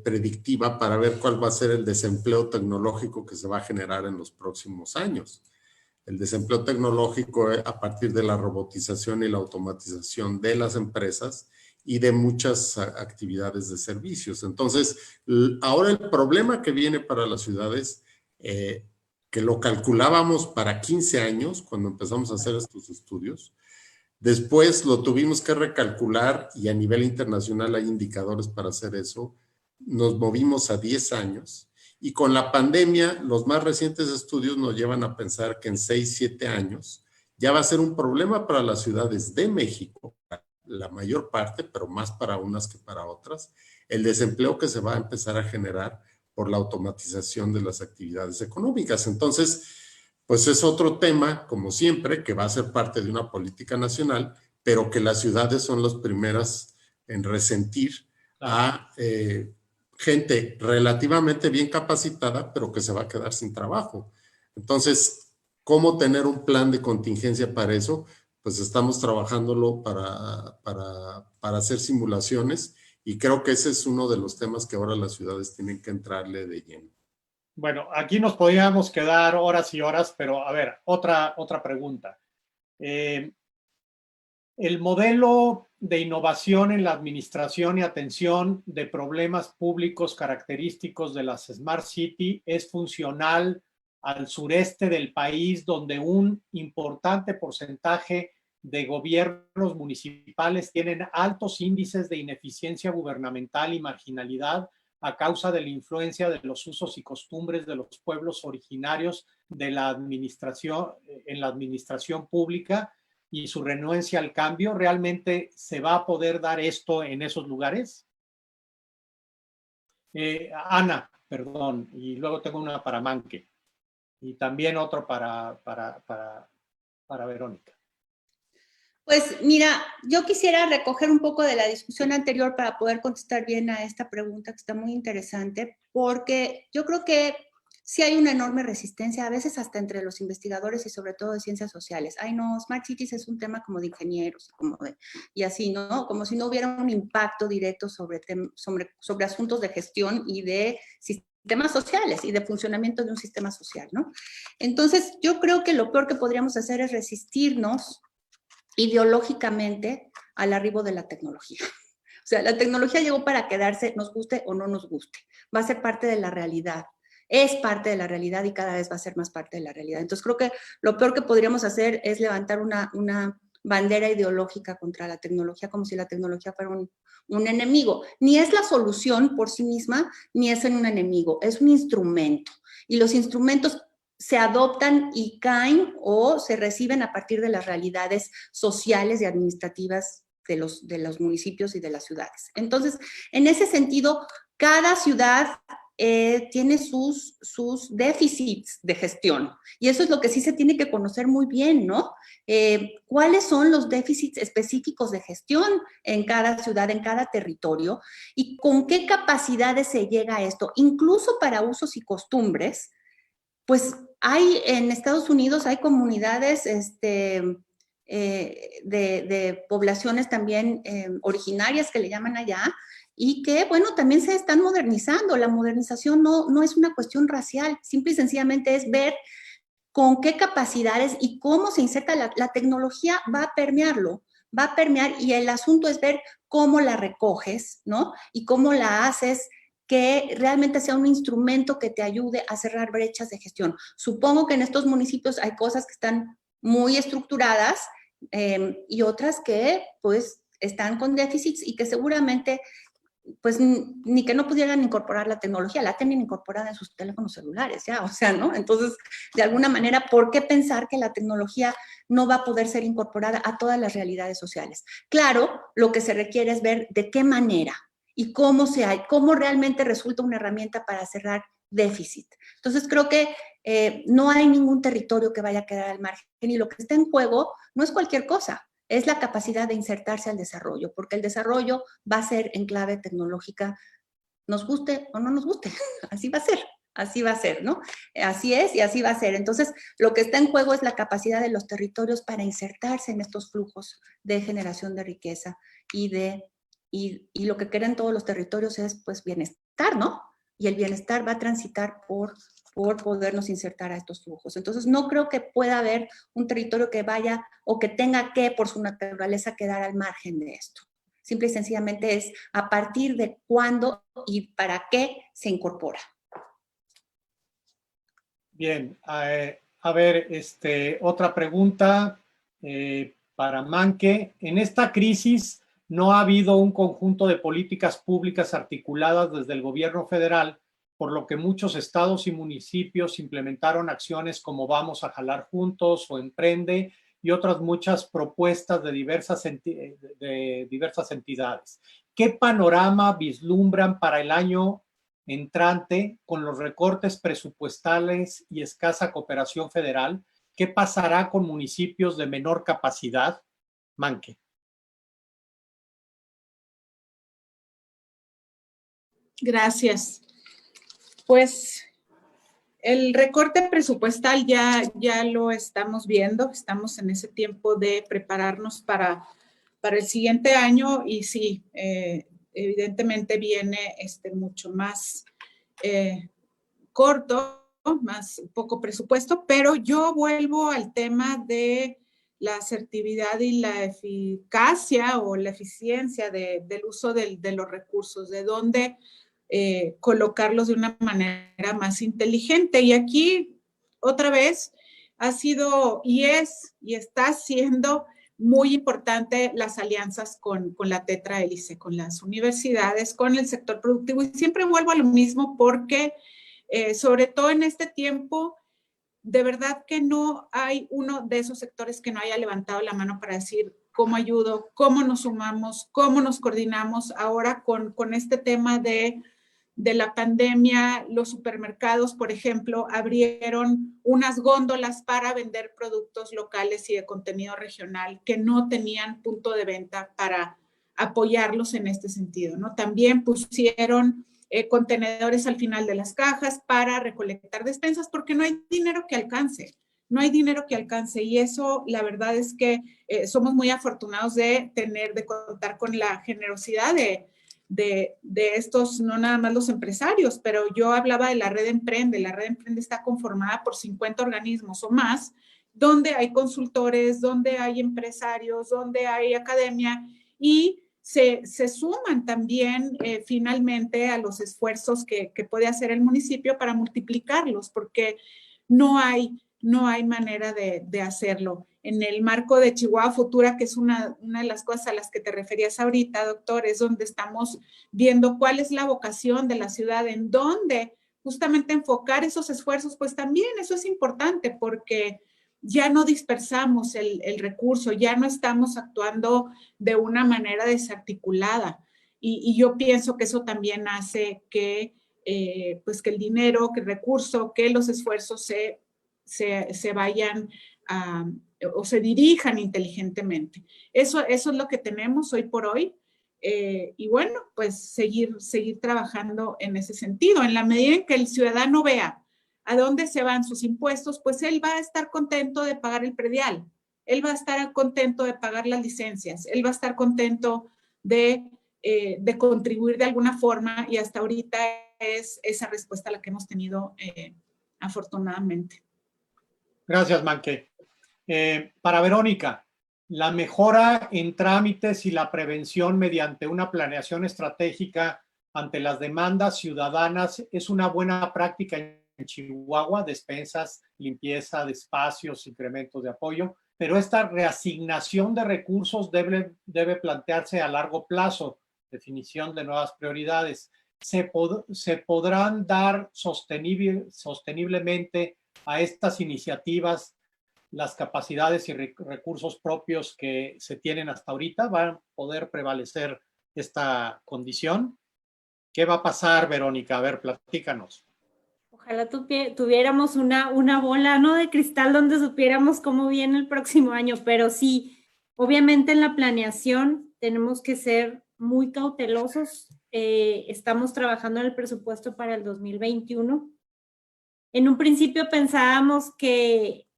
predictiva para ver cuál va a ser el desempleo tecnológico que se va a generar en los próximos años. El desempleo tecnológico a partir de la robotización y la automatización de las empresas y de muchas actividades de servicios. Entonces, ahora el problema que viene para las ciudades, que lo calculábamos para 15 años cuando empezamos a hacer estos estudios, después lo tuvimos que recalcular y a nivel internacional hay indicadores para hacer eso. Nos movimos a 10 años y con la pandemia los más recientes estudios nos llevan a pensar que en 6, 7 años ya va a ser un problema para las ciudades de México, la mayor parte, pero más para unas que para otras, el desempleo que se va a empezar a generar por la automatización de las actividades económicas. Entonces, pues es otro tema, como siempre, que va a ser parte de una política nacional, pero que las ciudades son las primeras en resentir a gente relativamente bien capacitada, pero que se va a quedar sin trabajo. Entonces, ¿cómo tener un plan de contingencia para eso? Pues estamos trabajándolo para hacer simulaciones y creo que ese es uno de los temas que ahora las ciudades tienen que entrarle de lleno. Bueno, aquí nos podríamos quedar horas y horas, pero a ver, otra pregunta. El modelo de innovación en la administración y atención de problemas públicos característicos de las Smart City es funcional al sureste del país, donde un importante porcentaje de gobiernos municipales tienen altos índices de ineficiencia gubernamental y marginalidad a causa de la influencia de los usos y costumbres de los pueblos originarios de la administración, en la administración pública y su renuencia al cambio. ¿Realmente se va a poder dar esto en esos lugares? Ana, perdón, y luego tengo una para Manque y también otro para para Verónica. Pues mira, yo quisiera recoger un poco de la discusión anterior para poder contestar bien a esta pregunta que está muy interesante, porque yo creo que sí hay una enorme resistencia, a veces hasta entre los investigadores y sobre todo de ciencias sociales. Ay, no, Smart Cities es un tema como de ingenieros, y así, ¿no? Como si no hubiera un impacto directo sobre asuntos de gestión y de sistemas sociales y de funcionamiento de un sistema social, ¿no? Entonces, yo creo que lo peor que podríamos hacer es resistirnos ideológicamente al arribo de la tecnología. O sea, la tecnología llegó para quedarse, nos guste o no nos guste. Va a ser parte de la realidad. Es parte de la realidad y cada vez va a ser más parte de la realidad. Entonces, creo que lo peor que podríamos hacer es levantar una bandera ideológica contra la tecnología, como si la tecnología fuera un enemigo. Ni es la solución por sí misma, ni es un enemigo. Es un instrumento. Y los instrumentos se adoptan y caen o se reciben a partir de las realidades sociales y administrativas de los municipios y de las ciudades. Entonces, en ese sentido, cada ciudad tiene sus déficits de gestión y eso es lo que sí se tiene que conocer muy bien, ¿no? ¿Cuáles son los déficits específicos de gestión en cada ciudad, en cada territorio y con qué capacidades se llega a esto? Incluso para usos y costumbres, pues en Estados Unidos hay comunidades de poblaciones también originarias que le llaman allá y que, bueno, también se están modernizando. La modernización no es una cuestión racial, simple y sencillamente es ver con qué capacidades y cómo se inserta la tecnología, va a permearlo, va a permear y el asunto es ver cómo la recoges, ¿no? Y cómo la haces que realmente sea un instrumento que te ayude a cerrar brechas de gestión. Supongo que en estos municipios hay cosas que están muy estructuradas y otras que pues están con déficits y que seguramente pues ni que no pudieran incorporar la tecnología, la tienen incorporada en sus teléfonos celulares ya, o sea, ¿no? Entonces, de alguna manera, ¿por qué pensar que la tecnología no va a poder ser incorporada a todas las realidades sociales? Claro, lo que se requiere es ver de qué manera y cómo realmente resulta una herramienta para cerrar déficit. Entonces, creo que no hay ningún territorio que vaya a quedar al margen y lo que está en juego no es cualquier cosa, es la capacidad de insertarse al desarrollo, porque el desarrollo va a ser en clave tecnológica, nos guste o no nos guste, así va a ser, ¿no? Así es y así va a ser. Entonces, lo que está en juego es la capacidad de los territorios para insertarse en estos flujos de generación de riqueza y lo que quieren todos los territorios es, pues, bienestar, ¿no? Y el bienestar va a transitar por podernos insertar a estos flujos. Entonces, no creo que pueda haber un territorio que vaya o que tenga que, por su naturaleza, quedar al margen de esto. Simple y sencillamente es a partir de cuándo y para qué se incorpora. Bien, a ver, otra pregunta para Manque. En esta crisis no ha habido un conjunto de políticas públicas articuladas desde el gobierno federal, por lo que muchos estados y municipios implementaron acciones como Vamos a Jalar Juntos o Emprende y otras muchas propuestas de diversas entidades. ¿Qué panorama vislumbran para el año entrante con los recortes presupuestales y escasa cooperación federal? ¿Qué pasará con municipios de menor capacidad? Manque. Gracias. Pues el recorte presupuestal ya lo estamos viendo, estamos en ese tiempo de prepararnos para el siguiente año y sí, evidentemente viene mucho más corto, más poco presupuesto, pero yo vuelvo al tema de la asertividad y la eficacia o la eficiencia del uso de los recursos, de dónde colocarlos de una manera más inteligente. Y aquí, otra vez, ha sido y está siendo muy importante las alianzas con la tetrahélice, con las universidades, con el sector productivo. Y siempre vuelvo a lo mismo porque, sobre todo en este tiempo, de verdad que no hay uno de esos sectores que no haya levantado la mano para decir cómo ayudo, cómo nos sumamos, cómo nos coordinamos ahora con este tema de de la pandemia, los supermercados, por ejemplo, abrieron unas góndolas para vender productos locales y de contenido regional que no tenían punto de venta para apoyarlos en este sentido, ¿no? También pusieron contenedores al final de las cajas para recolectar despensas porque no hay dinero que alcance. No hay dinero que alcance y eso la verdad es que somos muy afortunados de contar con la generosidad de estos, no nada más los empresarios, pero yo hablaba de la Red Emprende. La Red Emprende está conformada por 50 organismos o más, donde hay consultores, donde hay empresarios, donde hay academia y se suman también finalmente a los esfuerzos que puede hacer el municipio para multiplicarlos, porque no hay manera de hacerlo. En el marco de Chihuahua Futura, que es una de las cosas a las que te referías ahorita, doctor, es donde estamos viendo cuál es la vocación de la ciudad, en dónde justamente enfocar esos esfuerzos, pues también eso es importante porque ya no dispersamos el recurso, ya no estamos actuando de una manera desarticulada. Y yo pienso que eso también hace que, pues que el dinero, que el recurso, que los esfuerzos se vayan o se dirijan inteligentemente. Eso es lo que tenemos hoy por hoy. Y bueno, pues seguir trabajando en ese sentido. En la medida en que el ciudadano vea a dónde se van sus impuestos, pues él va a estar contento de pagar el predial, él va a estar contento de pagar las licencias, él va a estar contento de contribuir de alguna forma y hasta ahorita es esa respuesta la que hemos tenido afortunadamente. Gracias, Manque. Para Verónica, la mejora en trámites y la prevención mediante una planeación estratégica ante las demandas ciudadanas es una buena práctica en Chihuahua, despensas, limpieza de espacios, incrementos de apoyo, pero esta reasignación de recursos debe plantearse a largo plazo, definición de nuevas prioridades. ¿Se podrán dar sosteniblemente a estas iniciativas las capacidades y recursos propios que se tienen hasta ahorita? ¿Van a poder prevalecer esta condición? ¿Qué va a pasar, Verónica? A ver, platícanos. Ojalá tuviéramos una bola, ¿no?, de cristal donde supiéramos cómo viene el próximo año, pero sí, obviamente en la planeación tenemos que ser muy cautelosos. Estamos trabajando en el presupuesto para el 2021. En un principio pensábamos que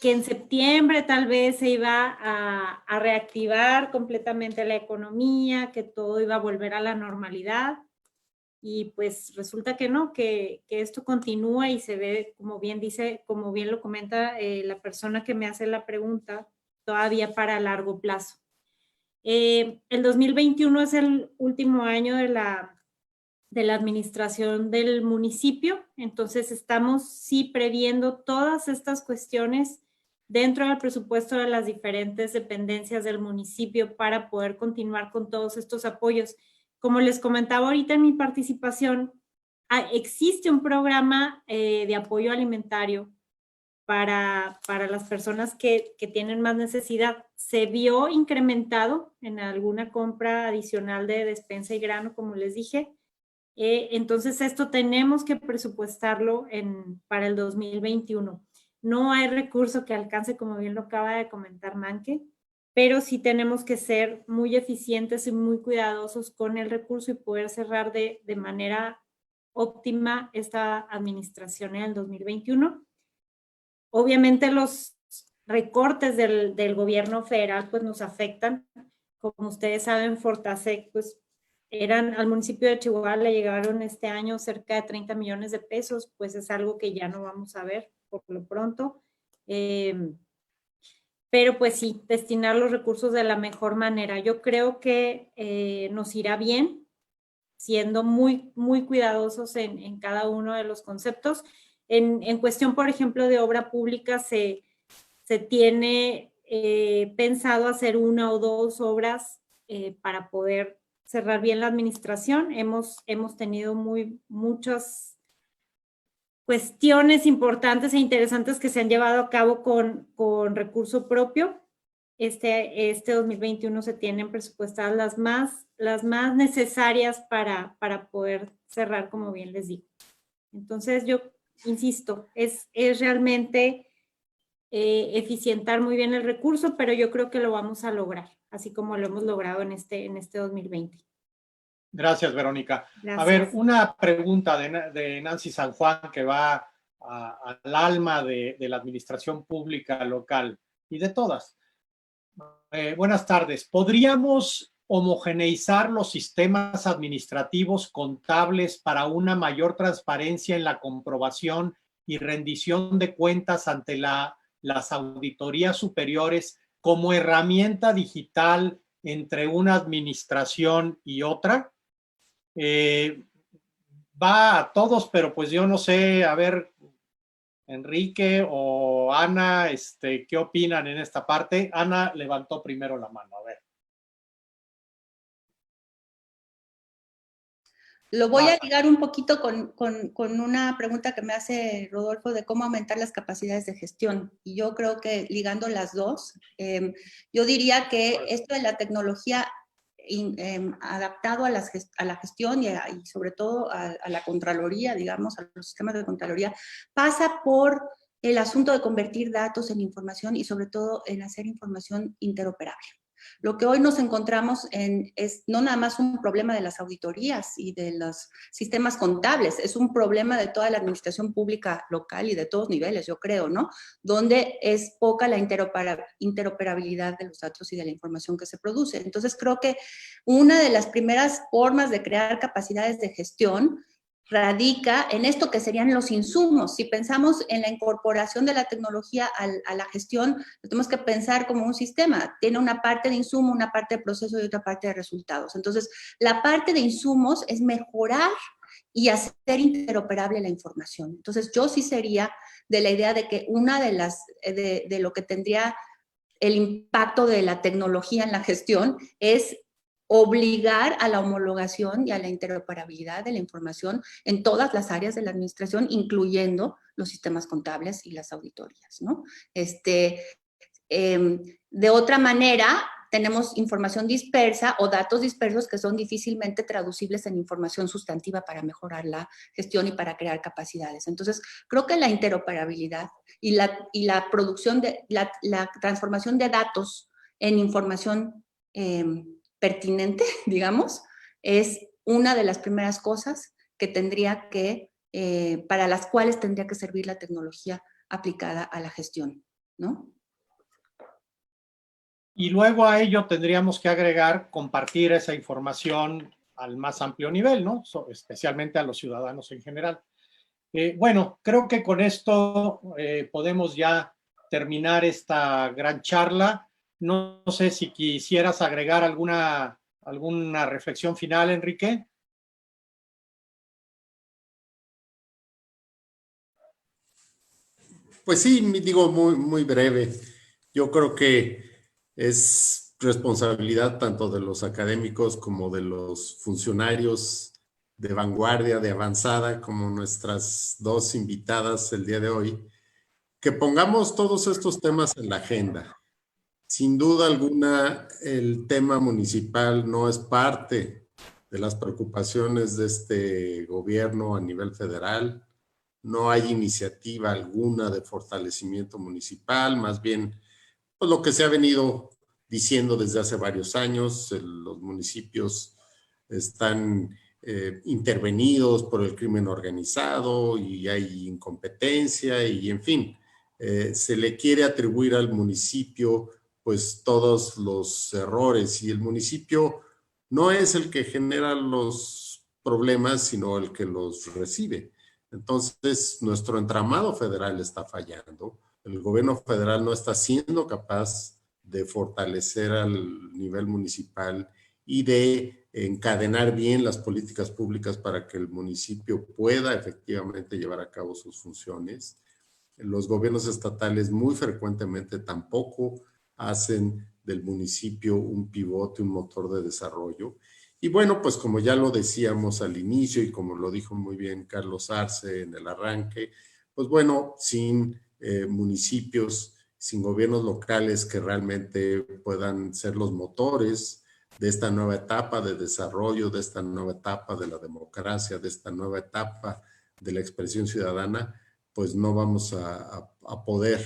en septiembre tal vez se iba a reactivar completamente la economía, que todo iba a volver a la normalidad. Y pues resulta que no, que esto continúa y se ve, como bien lo comenta la persona que me hace la pregunta, todavía para largo plazo. El 2021 es el último año de la administración del municipio, entonces estamos sí previendo todas estas cuestiones dentro del presupuesto de las diferentes dependencias del municipio para poder continuar con todos estos apoyos. Como les comentaba ahorita en mi participación, existe un programa de apoyo alimentario para las personas que tienen más necesidad. Se vio incrementado en alguna compra adicional de despensa y grano, como les dije. Entonces, esto tenemos que presupuestarlo para el 2021. No hay recurso que alcance, como bien lo acaba de comentar Manque, pero sí tenemos que ser muy eficientes y muy cuidadosos con el recurso y poder cerrar de manera óptima esta administración en el 2021. Obviamente los recortes del gobierno federal pues nos afectan. Como ustedes saben, Fortasec pues al municipio de Chihuahua le llegaron este año cerca de 30 millones de pesos, pues es algo que ya no vamos a ver por lo pronto. Pero pues sí, destinar los recursos de la mejor manera. Yo creo que nos irá bien, siendo muy, muy cuidadosos en cada uno de los conceptos. En cuestión, por ejemplo, de obra pública, se tiene pensado hacer 1 o 2 obras para poder cerrar bien la administración. Hemos tenido muchas cuestiones importantes e interesantes que se han llevado a cabo con recurso propio. este 2021 se tienen presupuestadas las más necesarias para poder cerrar, como bien les digo. Entonces, yo insisto, es realmente eficientar muy bien el recurso, pero yo creo que lo vamos a lograr, así como lo hemos logrado en este 2020. Gracias, Verónica. Gracias. A ver, una pregunta de Nancy San Juan que va al alma de la administración pública local y de todas. Buenas tardes. ¿Podríamos homogeneizar los sistemas administrativos contables para una mayor transparencia en la comprobación y rendición de cuentas ante las auditorías superiores como herramienta digital entre una administración y otra? Va a todos, pero pues yo no sé, a ver, Enrique o Ana, ¿qué opinan en esta parte? Ana levantó primero la mano, a ver. Lo voy a ligar un poquito con una pregunta que me hace Rodolfo de cómo aumentar las capacidades de gestión. Y yo creo que ligando las dos, yo diría que esto de la tecnología adaptado a la gestión y sobre todo a la Contraloría, digamos, a los sistemas de Contraloría, pasa por el asunto de convertir datos en información y sobre todo en hacer información interoperable. Lo que hoy nos encontramos es no nada más un problema de las auditorías y de los sistemas contables, es un problema de toda la administración pública local y de todos niveles, yo creo, ¿no? Donde es poca la interoperabilidad de los datos y de la información que se produce. Entonces, creo que una de las primeras formas de crear capacidades de gestión radica en esto que serían los insumos. Si pensamos en la incorporación de la tecnología a la gestión, tenemos que pensar como un sistema. Tiene una parte de insumo, una parte de proceso y otra parte de resultados. Entonces, la parte de insumos es mejorar y hacer interoperable la información. Entonces, yo sí sería de la idea de que una de lo que tendría el impacto de la tecnología en la gestión es obligar a la homologación y a la interoperabilidad de la información en todas las áreas de la administración, incluyendo los sistemas contables y las auditorías, ¿no? De otra manera, tenemos información dispersa o datos dispersos que son difícilmente traducibles en información sustantiva para mejorar la gestión y para crear capacidades. Entonces, creo que la interoperabilidad y la producción la transformación de datos en información pertinente, digamos, es una de las primeras cosas que para las cuales tendría que servir la tecnología aplicada a la gestión, ¿no? Y luego a ello tendríamos que agregar compartir esa información al más amplio nivel, ¿no? Especialmente a los ciudadanos en general. Bueno, creo que con esto podemos ya terminar esta gran charla. No sé si quisieras agregar alguna reflexión final, Enrique. Pues sí, digo muy, muy breve. Yo creo que es responsabilidad tanto de los académicos como de los funcionarios de vanguardia, de avanzada, como nuestras dos invitadas el día de hoy, que pongamos todos estos temas en la agenda. Sin duda alguna, el tema municipal no es parte de las preocupaciones de este gobierno a nivel federal. No hay iniciativa alguna de fortalecimiento municipal, más bien pues, lo que se ha venido diciendo desde hace varios años, los municipios están intervenidos por el crimen organizado y hay incompetencia y en fin, se le quiere atribuir al municipio pues todos los errores y el municipio no es el que genera los problemas, sino el que los recibe. Entonces, nuestro entramado federal está fallando. El gobierno federal no está siendo capaz de fortalecer al nivel municipal y de encadenar bien las políticas públicas para que el municipio pueda efectivamente llevar a cabo sus funciones. Los gobiernos estatales muy frecuentemente tampoco hacen del municipio un pivote, un motor de desarrollo. Y bueno, pues como ya lo decíamos al inicio y como lo dijo muy bien Carlos Arce en el arranque, pues bueno, sin municipios sin gobiernos locales que realmente puedan ser los motores de esta nueva etapa de desarrollo, de esta nueva etapa de la democracia, de esta nueva etapa de la expresión ciudadana, pues no vamos a poder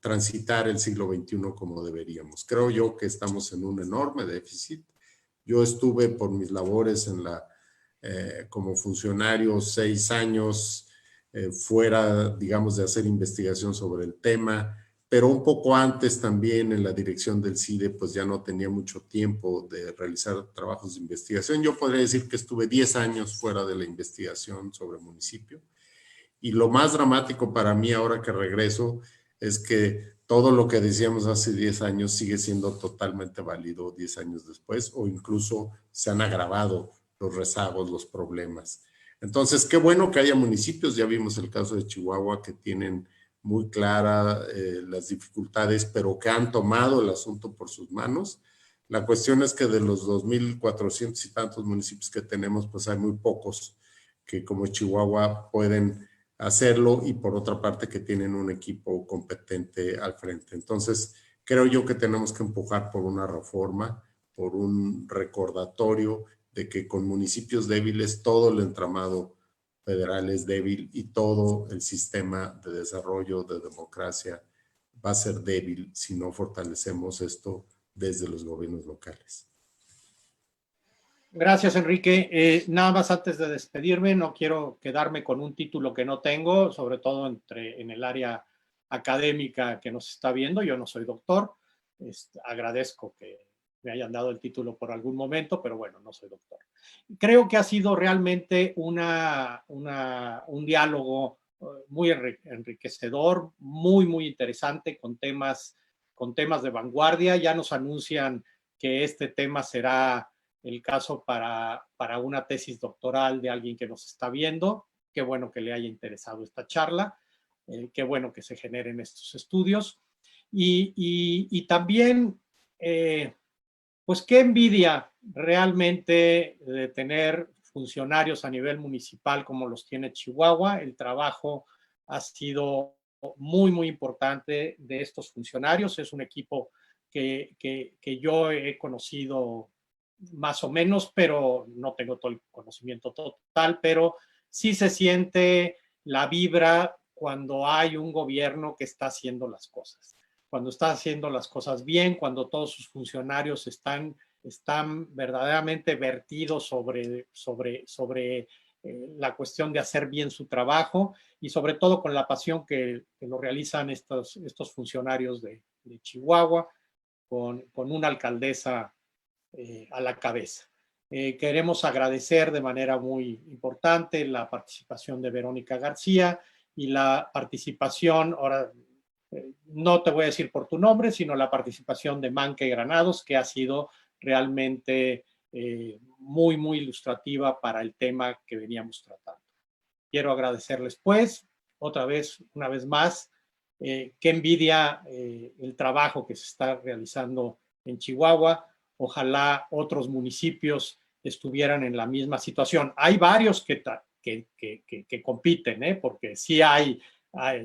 transitar el siglo XXI como deberíamos. Creo yo que estamos en un enorme déficit. Yo estuve por mis labores como funcionario 6 años fuera, digamos, de hacer investigación sobre el tema, pero un poco antes también en la dirección del CIDE, pues ya no tenía mucho tiempo de realizar trabajos de investigación. Yo podría decir que estuve 10 años fuera de la investigación sobre municipio. Y lo más dramático para mí ahora que regreso es que todo lo que decíamos hace 10 años sigue siendo totalmente válido 10 años después, o incluso se han agravado los rezagos, los problemas. Entonces, qué bueno que haya municipios, ya vimos el caso de Chihuahua, que tienen muy claras las dificultades, pero que han tomado el asunto por sus manos. La cuestión es que de los 2,400 y tantos municipios que tenemos, pues hay muy pocos que como Chihuahua pueden hacerlo, y por otra parte que tienen un equipo competente al frente. Entonces, creo yo que tenemos que empujar por una reforma, por un recordatorio de que con municipios débiles todo el entramado federal es débil y todo el sistema de desarrollo de democracia va a ser débil si no fortalecemos esto desde los gobiernos locales. Gracias, Enrique. Nada más antes de despedirme, no quiero quedarme con un título que no tengo, sobre todo en el área académica que nos está viendo. Yo no soy doctor. Agradezco que me hayan dado el título por algún momento, pero bueno, no soy doctor. Creo que ha sido realmente un diálogo muy enriquecedor, muy, muy interesante, con temas de vanguardia. Ya nos anuncian que este tema será el caso para una tesis doctoral de alguien que nos está viendo. Qué bueno que le haya interesado esta charla, qué bueno que se generen estos estudios. Y también, pues qué envidia realmente de tener funcionarios a nivel municipal como los tiene Chihuahua. El trabajo ha sido muy, muy importante de estos funcionarios. Es un equipo que yo he conocido más o menos, pero no tengo todo el conocimiento total, pero sí se siente la vibra cuando hay un gobierno que está haciendo las cosas, cuando está haciendo las cosas bien, cuando todos sus funcionarios están verdaderamente vertidos sobre la cuestión de hacer bien su trabajo, y sobre todo con la pasión que lo realizan estos funcionarios de Chihuahua, con una alcaldesa a la cabeza. Queremos agradecer de manera muy importante la participación de Verónica García y la participación, ahora no te voy a decir por tu nombre, sino la participación de Manque Granados, que ha sido realmente muy, muy ilustrativa para el tema que veníamos tratando. Quiero agradecerles, pues, una vez más, qué envidia el trabajo que se está realizando en Chihuahua. Ojalá otros municipios estuvieran en la misma situación. Hay varios que compiten, porque sí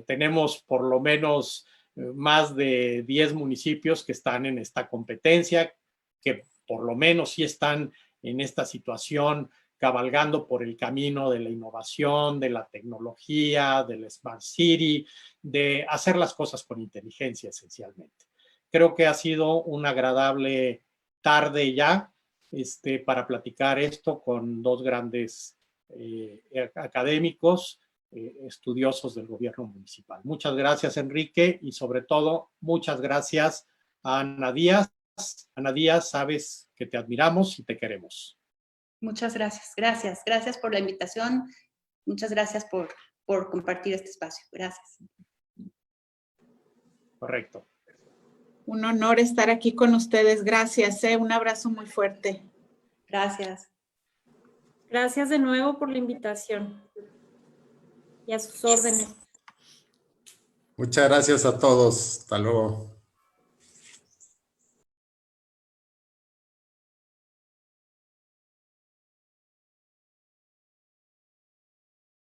tenemos por lo menos más de 10 municipios que están en esta competencia, que por lo menos sí están en esta situación, cabalgando por el camino de la innovación, de la tecnología, del Smart City, de hacer las cosas con inteligencia esencialmente. Creo que ha sido una agradable tarde ya para platicar esto con dos grandes académicos, estudiosos del gobierno municipal. Muchas gracias, Enrique, y sobre todo, muchas gracias a Ana Díaz. Ana Díaz, sabes que te admiramos y te queremos. Muchas gracias. Gracias por la invitación. Muchas gracias por compartir este espacio. Gracias. Correcto. Un honor estar aquí con ustedes. Gracias. Un abrazo muy fuerte. Gracias. Gracias de nuevo por la invitación y a sus órdenes. Muchas gracias a todos. Hasta luego.